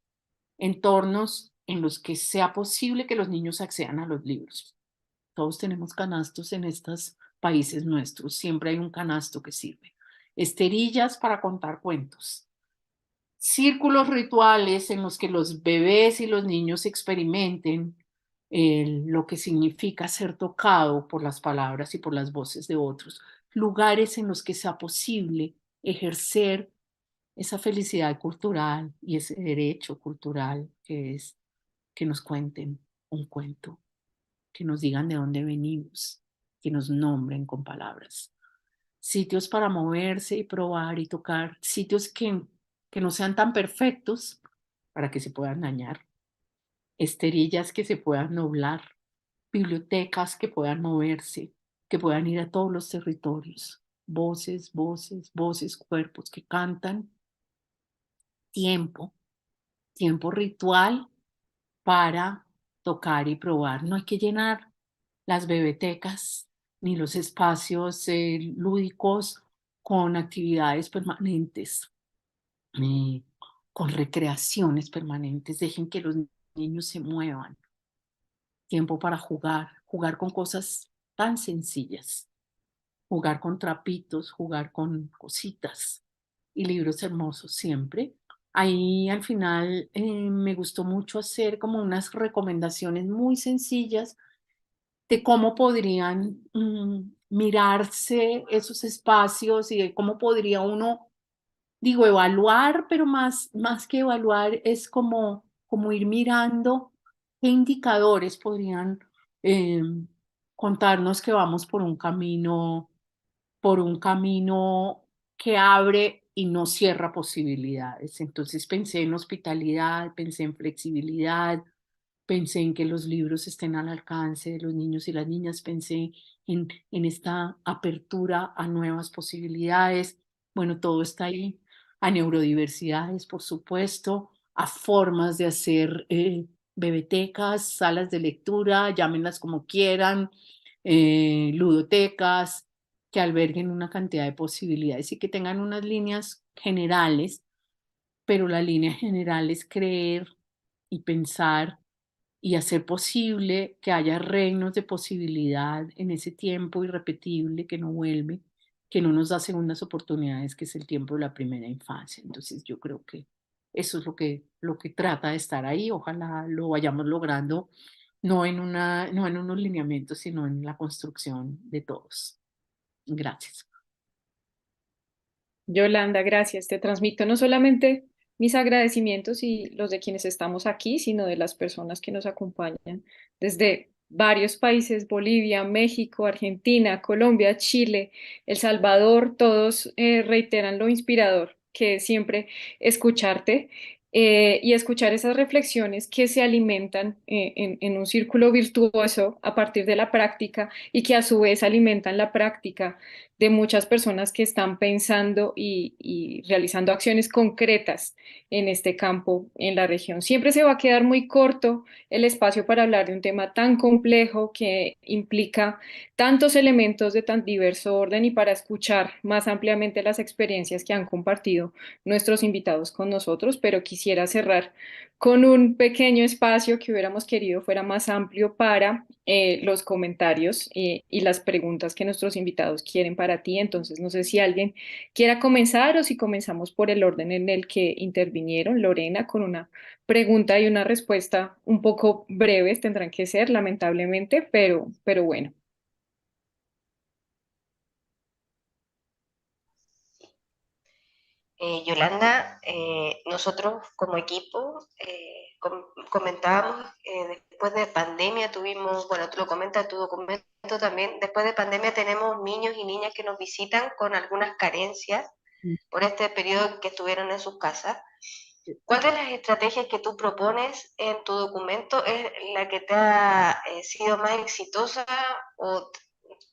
entornos en los que sea posible que los niños accedan a los libros. Todos tenemos canastos en estos países nuestros. Siempre hay un canasto que sirve. Esterillas para contar cuentos. Círculos rituales en los que los bebés y los niños experimenten lo que significa ser tocado por las palabras y por las voces de otros. Lugares en los que sea posible ejercer esa felicidad cultural y ese derecho cultural que es que nos cuenten un cuento, que nos digan de dónde venimos, que nos nombren con palabras. Sitios para moverse y probar y tocar, sitios que no sean tan perfectos para que se puedan dañar, esterillas que se puedan nublar, bibliotecas que puedan moverse, que puedan ir a todos los territorios, voces, voces, voces, cuerpos que cantan, tiempo ritual para tocar y probar. No hay que llenar las bebetecas ni los espacios lúdicos con actividades permanentes, con recreaciones permanentes. Dejen que los niños se muevan. Tiempo para jugar con cosas tan sencillas. Jugar con trapitos, jugar con cositas y libros hermosos siempre. Ahí al final me gustó mucho hacer como unas recomendaciones muy sencillas de cómo podrían mirarse esos espacios y de cómo podría uno, digo, evaluar, pero más que evaluar es como ir mirando qué indicadores podrían contarnos que vamos por un camino que abre y no cierra posibilidades. Entonces pensé en hospitalidad, pensé en flexibilidad, pensé en que los libros estén al alcance de los niños y las niñas, pensé en esta apertura a nuevas posibilidades. Bueno, todo está ahí, a neurodiversidades, por supuesto, a formas de hacer bebetecas, salas de lectura, llámenlas como quieran, ludotecas, que alberguen una cantidad de posibilidades y que tengan unas líneas generales, pero la línea general es creer y pensar y hacer posible que haya reinos de posibilidad en ese tiempo irrepetible que no vuelve, que no nos da segundas oportunidades, que es el tiempo de la primera infancia. Entonces yo creo que eso es lo que trata de estar ahí. Ojalá lo vayamos logrando, no en unos lineamientos, sino en la construcción de todos. Gracias. Yolanda, gracias. Te transmito no solamente mis agradecimientos y los de quienes estamos aquí, sino de las personas que nos acompañan desde varios países: Bolivia, México, Argentina, Colombia, Chile, El Salvador. Todos reiteran lo inspirador que es siempre escucharte y escuchar esas reflexiones que se alimentan en un círculo virtuoso a partir de la práctica y que a su vez alimentan la práctica de muchas personas que están pensando y realizando acciones concretas en este campo, en la región. Siempre se va a quedar muy corto el espacio para hablar de un tema tan complejo que implica tantos elementos de tan diverso orden y para escuchar más ampliamente las experiencias que han compartido nuestros invitados con nosotros, pero quisiera cerrar con un pequeño espacio que hubiéramos querido fuera más amplio para los comentarios y las preguntas que nuestros invitados quieren para ti. Entonces, no sé si alguien quiera comenzar o si comenzamos por el orden en el que intervinieron. Lorena, con una pregunta y una respuesta un poco breves tendrán que ser, lamentablemente, pero bueno. Yolanda, nosotros como equipo comentábamos, después de pandemia tuvimos, bueno, tú lo comentas en tu documento también, después de pandemia tenemos niños y niñas que nos visitan con algunas carencias por este periodo que estuvieron en sus casas. ¿Cuál de las estrategias que tú propones en tu documento es la que te ha sido más exitosa o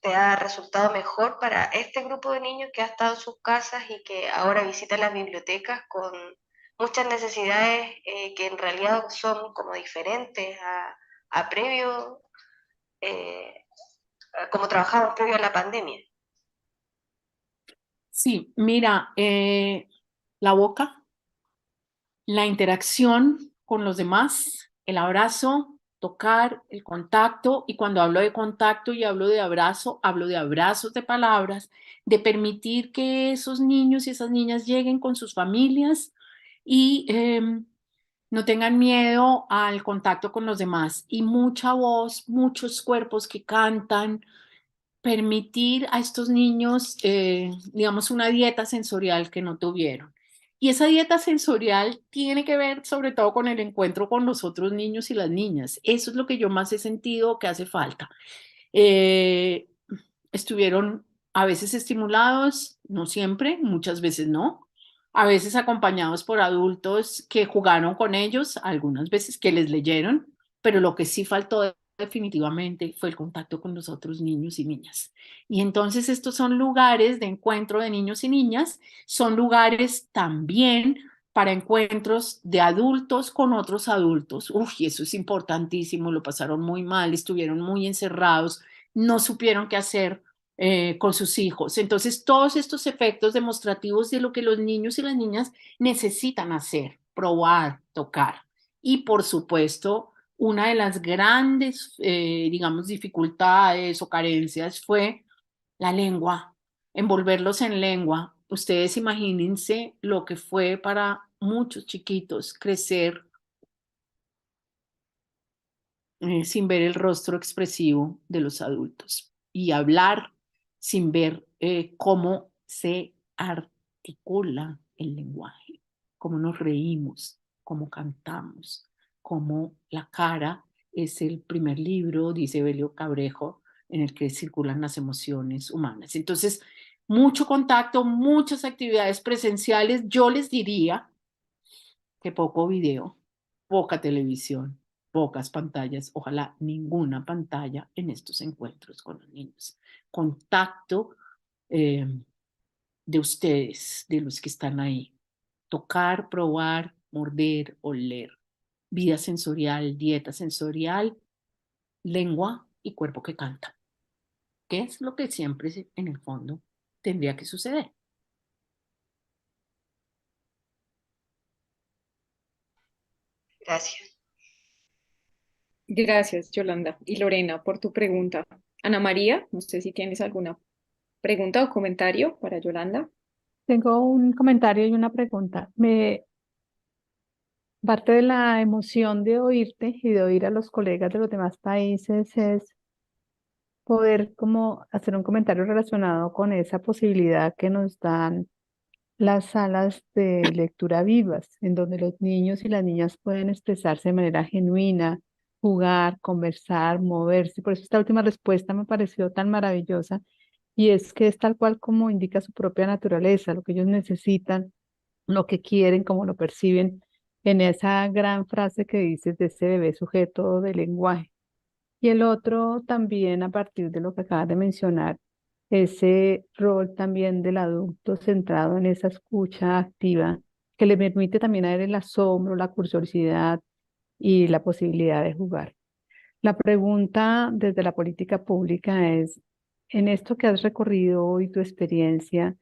te ha resultado mejor para este grupo de niños que ha estado en sus casas y que ahora visita las bibliotecas con muchas necesidades que en realidad son como diferentes a previo, como trabajamos previo a la pandemia? Sí, mira, la boca, la interacción con los demás, el abrazo, tocar, el contacto, y cuando hablo de contacto y hablo de abrazos de palabras, de permitir que esos niños y esas niñas lleguen con sus familias y no tengan miedo al contacto con los demás, y mucha voz, muchos cuerpos que cantan, permitir a estos niños, digamos, una dieta sensorial que no tuvieron. Y esa dieta sensorial tiene que ver sobre todo con el encuentro con los otros niños y las niñas. Eso es lo que yo más he sentido que hace falta. Estuvieron a veces estimulados, no siempre, muchas veces no. A veces acompañados por adultos que jugaron con ellos, algunas veces que les leyeron, pero lo que sí faltó definitivamente fue el contacto con los otros niños y niñas. Y entonces estos son lugares de encuentro de niños y niñas, son lugares también para encuentros de adultos con otros adultos. Uf, y eso es importantísimo, lo pasaron muy mal, estuvieron muy encerrados, no supieron qué hacer con sus hijos. Entonces, todos estos efectos demostrativos de lo que los niños y las niñas necesitan hacer, probar, tocar. Y por supuesto, una de las grandes, digamos, dificultades o carencias fue la lengua, envolverlos en lengua. Ustedes imagínense lo que fue para muchos chiquitos crecer sin ver el rostro expresivo de los adultos y hablar sin ver cómo se articula el lenguaje, cómo nos reímos, cómo cantamos, cómo la cara es el primer libro, dice Belio Cabrejo, en el que circulan las emociones humanas. Entonces, mucho contacto, muchas actividades presenciales. Yo les diría que poco video, poca televisión, pocas pantallas, ojalá ninguna pantalla en estos encuentros con los niños. Contacto de ustedes, de los que están ahí. Tocar, probar, morder, oler. Vida sensorial, dieta sensorial, lengua y cuerpo que canta. ¿Qué es lo que siempre en el fondo tendría que suceder? Gracias. Gracias, Yolanda y Lorena, por tu pregunta. Ana María, no sé si tienes alguna pregunta o comentario para Yolanda. Tengo un comentario y una pregunta. Parte de la emoción de oírte y de oír a los colegas de los demás países es poder como hacer un comentario relacionado con esa posibilidad que nos dan las salas de lectura vivas, en donde los niños y las niñas pueden expresarse de manera genuina, jugar, conversar, moverse. Por eso esta última respuesta me pareció tan maravillosa, y es que es tal cual como indica su propia naturaleza, lo que ellos necesitan, lo que quieren, cómo lo perciben, en esa gran frase que dices de ese bebé sujeto del lenguaje. Y el otro también, a partir de lo que acabas de mencionar, ese rol también del adulto centrado en esa escucha activa, que le permite también a él el asombro, la curiosidad y la posibilidad de jugar. La pregunta desde la política pública es, en esto que has recorrido hoy, tu experiencia,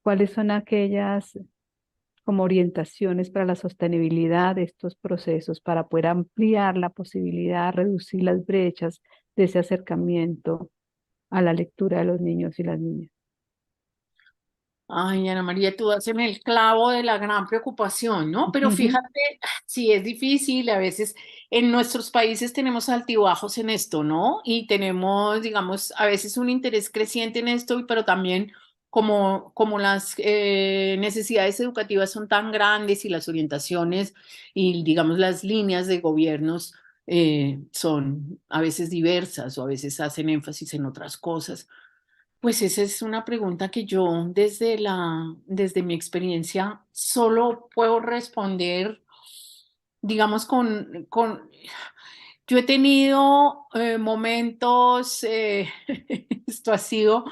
¿cuáles son aquellas como orientaciones para la sostenibilidad de estos procesos, para poder ampliar la posibilidad, reducir las brechas de ese acercamiento a la lectura de los niños y las niñas? Ay, Ana María, tú das en el clavo de la gran preocupación, ¿no? Pero fíjate, sí es difícil, a veces en nuestros países tenemos altibajos en esto, ¿no? Y tenemos, digamos, a veces un interés creciente en esto, pero también como las necesidades educativas son tan grandes y las orientaciones y, digamos, las líneas de gobiernos son a veces diversas o a veces hacen énfasis en otras cosas. Pues esa es una pregunta que yo desde mi experiencia solo puedo responder, digamos, yo he tenido momentos, esto ha sido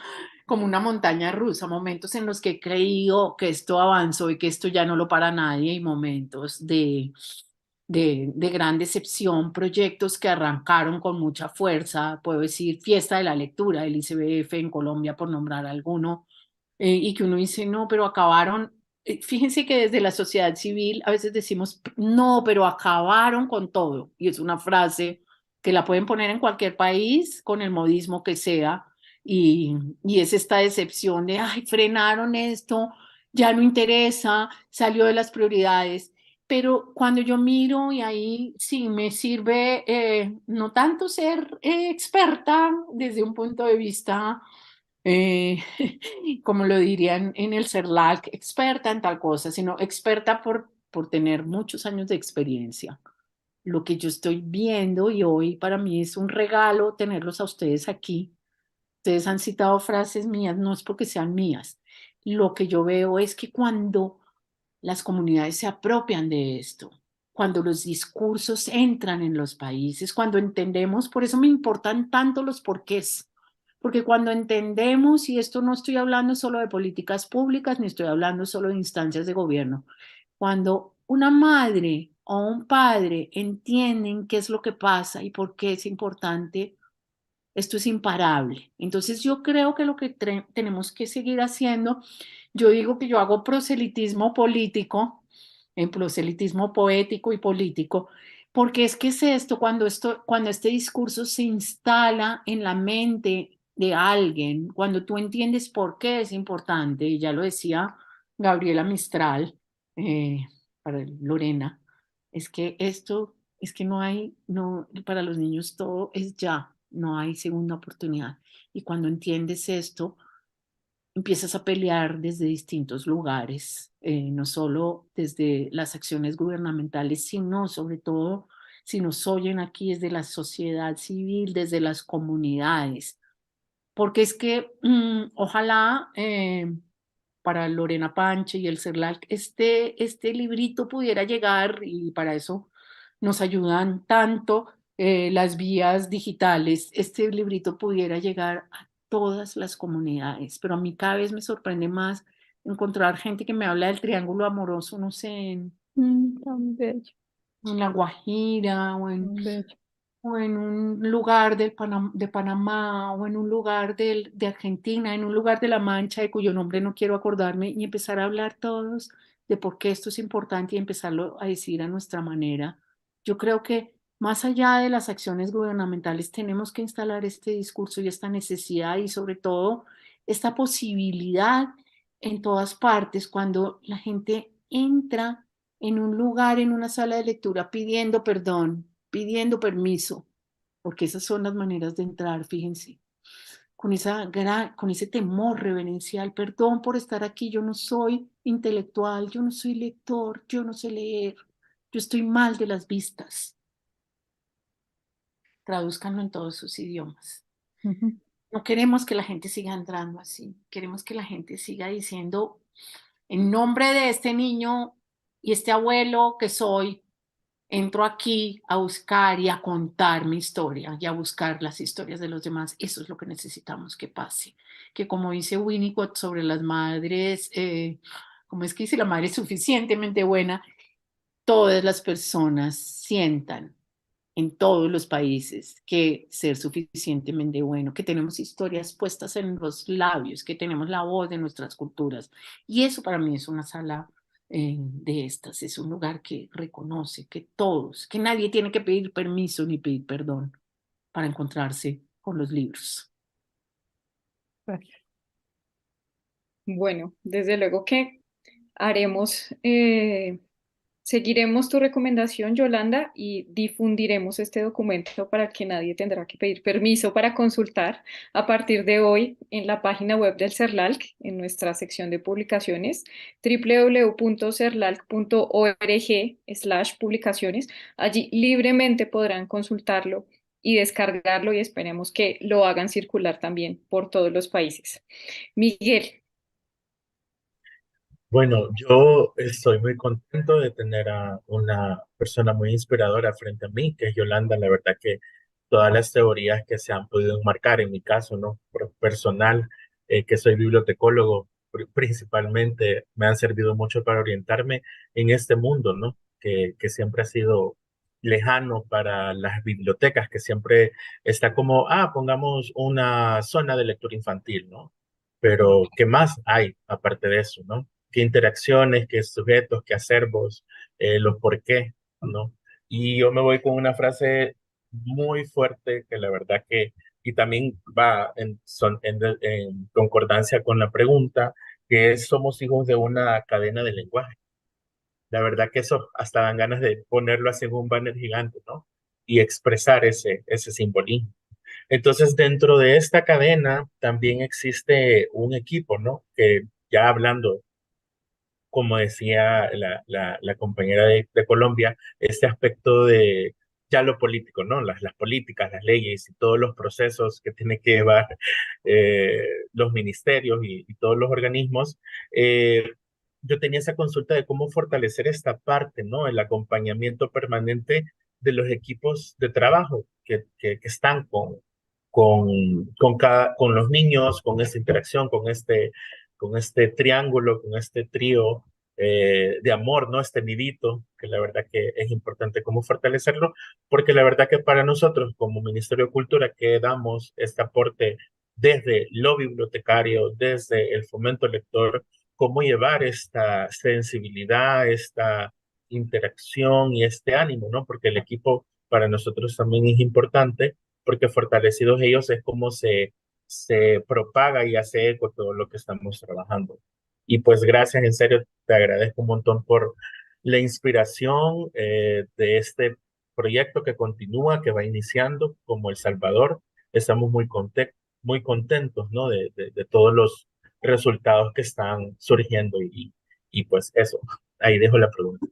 como una montaña rusa, momentos en los que he creído que esto avanzó y que esto ya no lo para nadie, y momentos de gran decepción, proyectos que arrancaron con mucha fuerza, puedo decir, Fiesta de la Lectura del ICBF en Colombia, por nombrar alguno, y que uno dice, no, pero acabaron. Fíjense que desde la sociedad civil a veces decimos, no, pero acabaron con todo, y es una frase que la pueden poner en cualquier país con el modismo que sea, y es esta decepción de, ay, frenaron esto, ya no interesa, salió de las prioridades. Pero cuando yo miro, y ahí sí me sirve no tanto ser experta desde un punto de vista, eh, como lo dirían en el CERLAC, experta en tal cosa, sino experta por tener muchos años de experiencia. Lo que yo estoy viendo, y hoy para mí es un regalo tenerlos a ustedes aquí. Ustedes han citado frases mías, no es porque sean mías. Lo que yo veo es que cuando las comunidades se apropian de esto, cuando los discursos entran en los países, cuando entendemos, por eso me importan tanto los porqués, porque cuando entendemos, y esto no estoy hablando solo de políticas públicas, ni estoy hablando solo de instancias de gobierno, cuando una madre o un padre entienden qué es lo que pasa y por qué es importante, esto es imparable. Entonces yo creo que lo que tenemos que seguir haciendo, yo digo que yo hago proselitismo político, en proselitismo poético y político, porque es esto, cuando este discurso se instala en la mente de alguien, cuando tú entiendes por qué es importante, y ya lo decía Gabriela Mistral, para Lorena, es que es que no hay, no, para los niños todo es ya, no hay segunda oportunidad. Y cuando entiendes esto, empiezas a pelear desde distintos lugares, no solo desde las acciones gubernamentales, sino sobre todo, si nos oyen aquí, desde la sociedad civil, desde las comunidades. Porque es que ojalá para Lorena Panche y el CERLAC este librito pudiera llegar, y para eso nos ayudan tanto las vías digitales, este librito pudiera llegar a todas las comunidades, pero a mí cada vez me sorprende más encontrar gente que me habla del triángulo amoroso, no sé, Tan bello, en La Guajira tan bello. o en un lugar de Panamá o en un lugar de Argentina, en un lugar de La Mancha, de cuyo nombre no quiero acordarme, y empezar a hablar todos de por qué esto es importante y empezarlo a decir a nuestra manera. Yo creo que más allá de las acciones gubernamentales tenemos que instalar este discurso y esta necesidad, y sobre todo esta posibilidad en todas partes cuando la gente entra en un lugar, en una sala de lectura, pidiendo perdón, pidiendo permiso, porque esas son las maneras de entrar, fíjense, con ese temor reverencial, perdón por estar aquí, yo no soy intelectual, yo no soy lector, yo no sé leer, yo estoy mal de las vistas. Tradúzcanlo en todos sus idiomas. No queremos que la gente siga entrando así, queremos que la gente siga diciendo, en nombre de este niño y este abuelo que soy, entro aquí a buscar y a contar mi historia y a buscar las historias de los demás. Eso es lo que necesitamos que pase. Que como dice Winnicott sobre las madres, como es que dice, la madre es suficientemente buena, todas las personas sientan en todos los países que ser suficientemente bueno, que tenemos historias puestas en los labios, que tenemos la voz de nuestras culturas. Y eso para mí es una sala de estas, es un lugar que reconoce que todos, que nadie tiene que pedir permiso ni pedir perdón para encontrarse con los libros. Gracias. Bueno, desde luego que haremos, seguiremos tu recomendación, Yolanda, y difundiremos este documento para que nadie tendrá que pedir permiso para consultar a partir de hoy en la página web del CERLALC, en nuestra sección de publicaciones, www.cerlalc.org/publicaciones. Allí libremente podrán consultarlo y descargarlo, y esperemos que lo hagan circular también por todos los países. Miguel. Bueno, yo estoy muy contento de tener a una persona muy inspiradora frente a mí, que es Yolanda. La verdad que todas las teorías que se han podido enmarcar, en mi caso, ¿no? Personal, que soy bibliotecólogo, principalmente, me han servido mucho para orientarme en este mundo, ¿no? Que siempre ha sido lejano para las bibliotecas, que siempre está como, pongamos una zona de lectura infantil, ¿no? Pero, ¿qué más hay aparte de eso, ¿no? ¿Qué interacciones, qué sujetos, qué acervos, los por qué, ¿no? Y yo me voy con una frase muy fuerte que la verdad que, y también va en concordancia con la pregunta, que es, somos hijos de una cadena de lenguaje. La verdad que eso hasta dan ganas de ponerlo así en un banner gigante, ¿no? Y expresar ese simbolismo. Entonces, dentro de esta cadena también existe un equipo, ¿no? Que ya hablando, como decía la compañera de Colombia, este aspecto de ya lo político, ¿no? Las políticas, las leyes y todos los procesos que tiene que llevar los ministerios y todos los organismos. Yo tenía esa consulta de cómo fortalecer esta parte, ¿no? El acompañamiento permanente de los equipos de trabajo que están con los niños, con esta interacción, con este triángulo, con este trío de amor, ¿no? Este nidito, que la verdad que es importante cómo fortalecerlo, porque la verdad que para nosotros como Ministerio de Cultura que damos este aporte desde lo bibliotecario, desde el fomento lector, cómo llevar esta sensibilidad, esta interacción y este ánimo, ¿no? Porque el equipo para nosotros también es importante, porque fortalecidos ellos es como se propaga y hace eco todo lo que estamos trabajando. Y pues gracias, en serio, te agradezco un montón por la inspiración de este proyecto que continúa, que va iniciando como El Salvador. Estamos muy contentos, ¿no? De todos los resultados que están surgiendo y pues eso, ahí dejo la pregunta.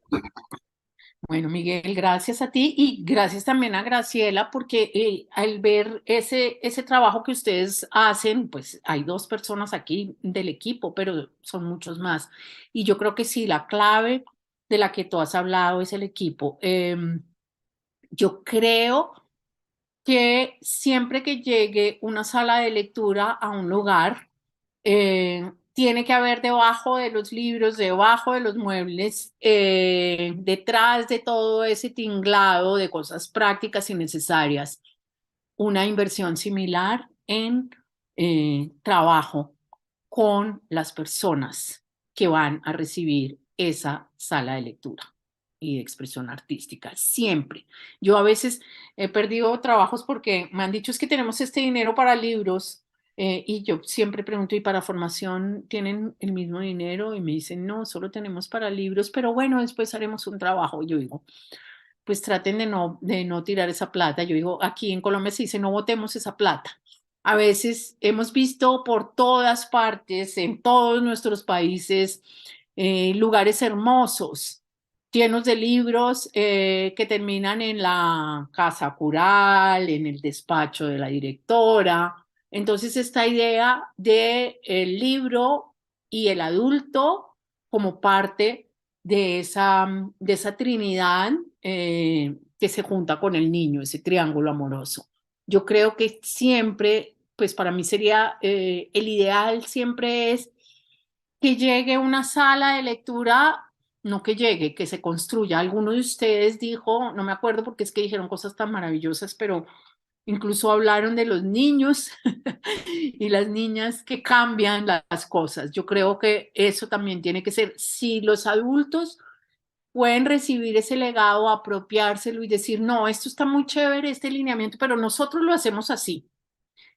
Bueno, Miguel, gracias a ti y gracias también a Graciela porque al ver ese trabajo que ustedes hacen, pues hay 2 personas aquí del equipo, pero son muchos más. Y yo creo que sí, la clave de la que tú has hablado es el equipo. Yo creo que siempre que llegue una sala de lectura a un lugar, tiene que haber debajo de los libros, debajo de los muebles, detrás de todo ese tinglado de cosas prácticas y necesarias, una inversión similar en trabajo con las personas que van a recibir esa sala de lectura y de expresión artística, siempre. Yo a veces he perdido trabajos porque me han dicho es que tenemos este dinero para libros y yo siempre pregunto, ¿y para formación tienen el mismo dinero? Y me dicen, no, solo tenemos para libros, pero bueno, después haremos un trabajo. Y yo digo, pues traten de no tirar esa plata. Yo digo, aquí en Colombia se dice, no botemos esa plata. A veces hemos visto por todas partes, en todos nuestros países, lugares hermosos, llenos de libros que terminan en la casa cural, en el despacho de la directora. Entonces, esta idea de el libro y el adulto como parte de esa trinidad que se junta con el niño, ese triángulo amoroso. Yo creo que siempre, pues para mí sería, el ideal siempre es que llegue una sala de lectura, no que llegue, que se construya. Alguno de ustedes dijo, no me acuerdo porque es que dijeron cosas tan maravillosas, pero incluso hablaron de los niños y las niñas que cambian las cosas. Yo creo que eso también tiene que ser, si los adultos pueden recibir ese legado, apropiárselo y decir, no, esto está muy chévere, este lineamiento, pero nosotros lo hacemos así.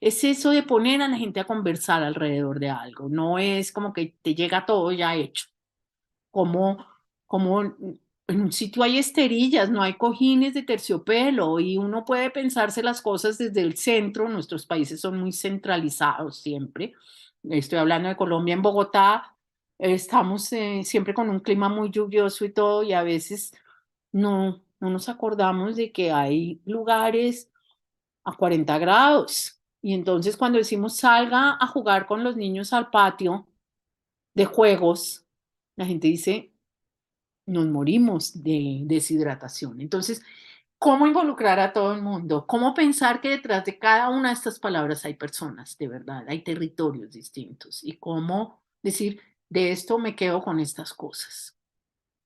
Es eso de poner a la gente a conversar alrededor de algo, no es como que te llega todo ya hecho. Como en un sitio hay esterillas, no hay cojines de terciopelo y uno puede pensarse las cosas desde el centro. Nuestros países son muy centralizados siempre. Estoy hablando de Colombia. En Bogotá estamos siempre con un clima muy lluvioso y todo y a veces no nos acordamos de que hay lugares a 40 grados. Y entonces cuando decimos salga a jugar con los niños al patio de juegos, la gente dice, nos morimos de deshidratación. Entonces, ¿cómo involucrar a todo el mundo? ¿Cómo pensar que detrás de cada una de estas palabras hay personas, de verdad, hay territorios distintos? Y cómo decir, de esto me quedo con estas cosas.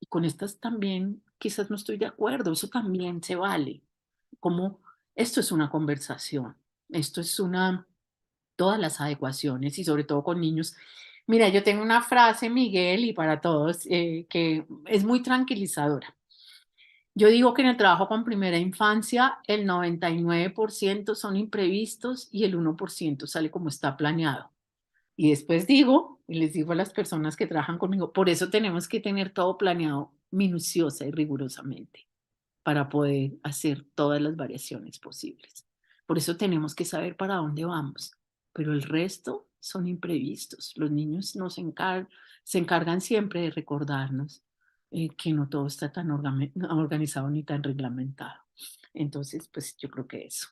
Y con estas también quizás no estoy de acuerdo, eso también se vale. Como esto es una conversación, esto es todas las adecuaciones y sobre todo con niños. Mira, yo tengo una frase, Miguel, y para todos, que es muy tranquilizadora. Yo digo que en el trabajo con primera infancia el 99% son imprevistos y el 1% sale como está planeado. Y después digo, y les digo a las personas que trabajan conmigo, por eso tenemos que tener todo planeado minuciosa y rigurosamente para poder hacer todas las variaciones posibles. Por eso tenemos que saber para dónde vamos, pero el resto son imprevistos. Los niños se encargan siempre de recordarnos que no todo está tan organizado ni tan reglamentado. Entonces, pues yo creo que eso.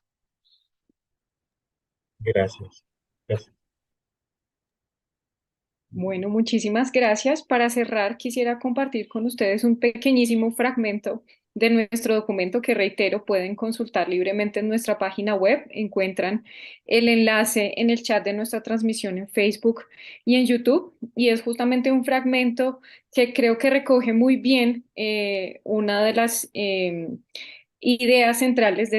Gracias. Gracias. Bueno, muchísimas gracias. Para cerrar, quisiera compartir con ustedes un pequeñísimo fragmento de nuestro documento que, reitero, pueden consultar libremente en nuestra página web. Encuentran el enlace en el chat de nuestra transmisión en Facebook y en YouTube. Y es justamente un fragmento que creo que recoge muy bien una de las ideas centrales de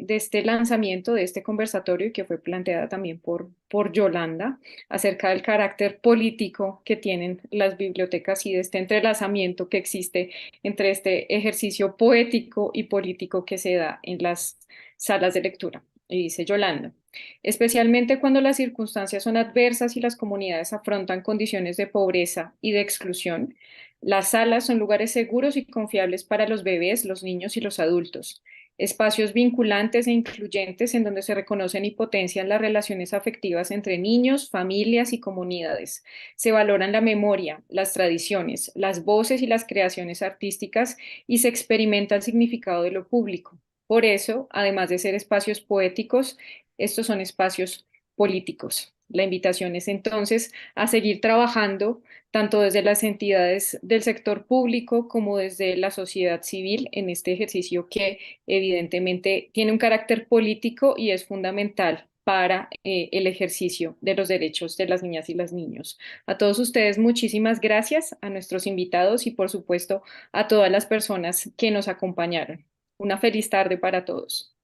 este lanzamiento, de este conversatorio, y que fue planteada también por Yolanda, acerca del carácter político que tienen las bibliotecas y de este entrelazamiento que existe entre este ejercicio poético y político que se da en las salas de lectura. Y dice Yolanda: especialmente cuando las circunstancias son adversas y las comunidades afrontan condiciones de pobreza y de exclusión, las salas son lugares seguros y confiables para los bebés, los niños y los adultos, espacios vinculantes e incluyentes en donde se reconocen y potencian las relaciones afectivas entre niños, familias y comunidades. Se valoran la memoria, las tradiciones, las voces y las creaciones artísticas y se experimenta el significado de lo público. Por eso, además de ser espacios poéticos, estos son espacios políticos. La invitación es entonces a seguir trabajando tanto desde las entidades del sector público como desde la sociedad civil en este ejercicio que evidentemente tiene un carácter político y es fundamental para el ejercicio de los derechos de las niñas y los niños. A todos ustedes, muchísimas gracias, a nuestros invitados y por supuesto a todas las personas que nos acompañaron. Una feliz tarde para todos.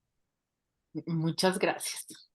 Muchas gracias.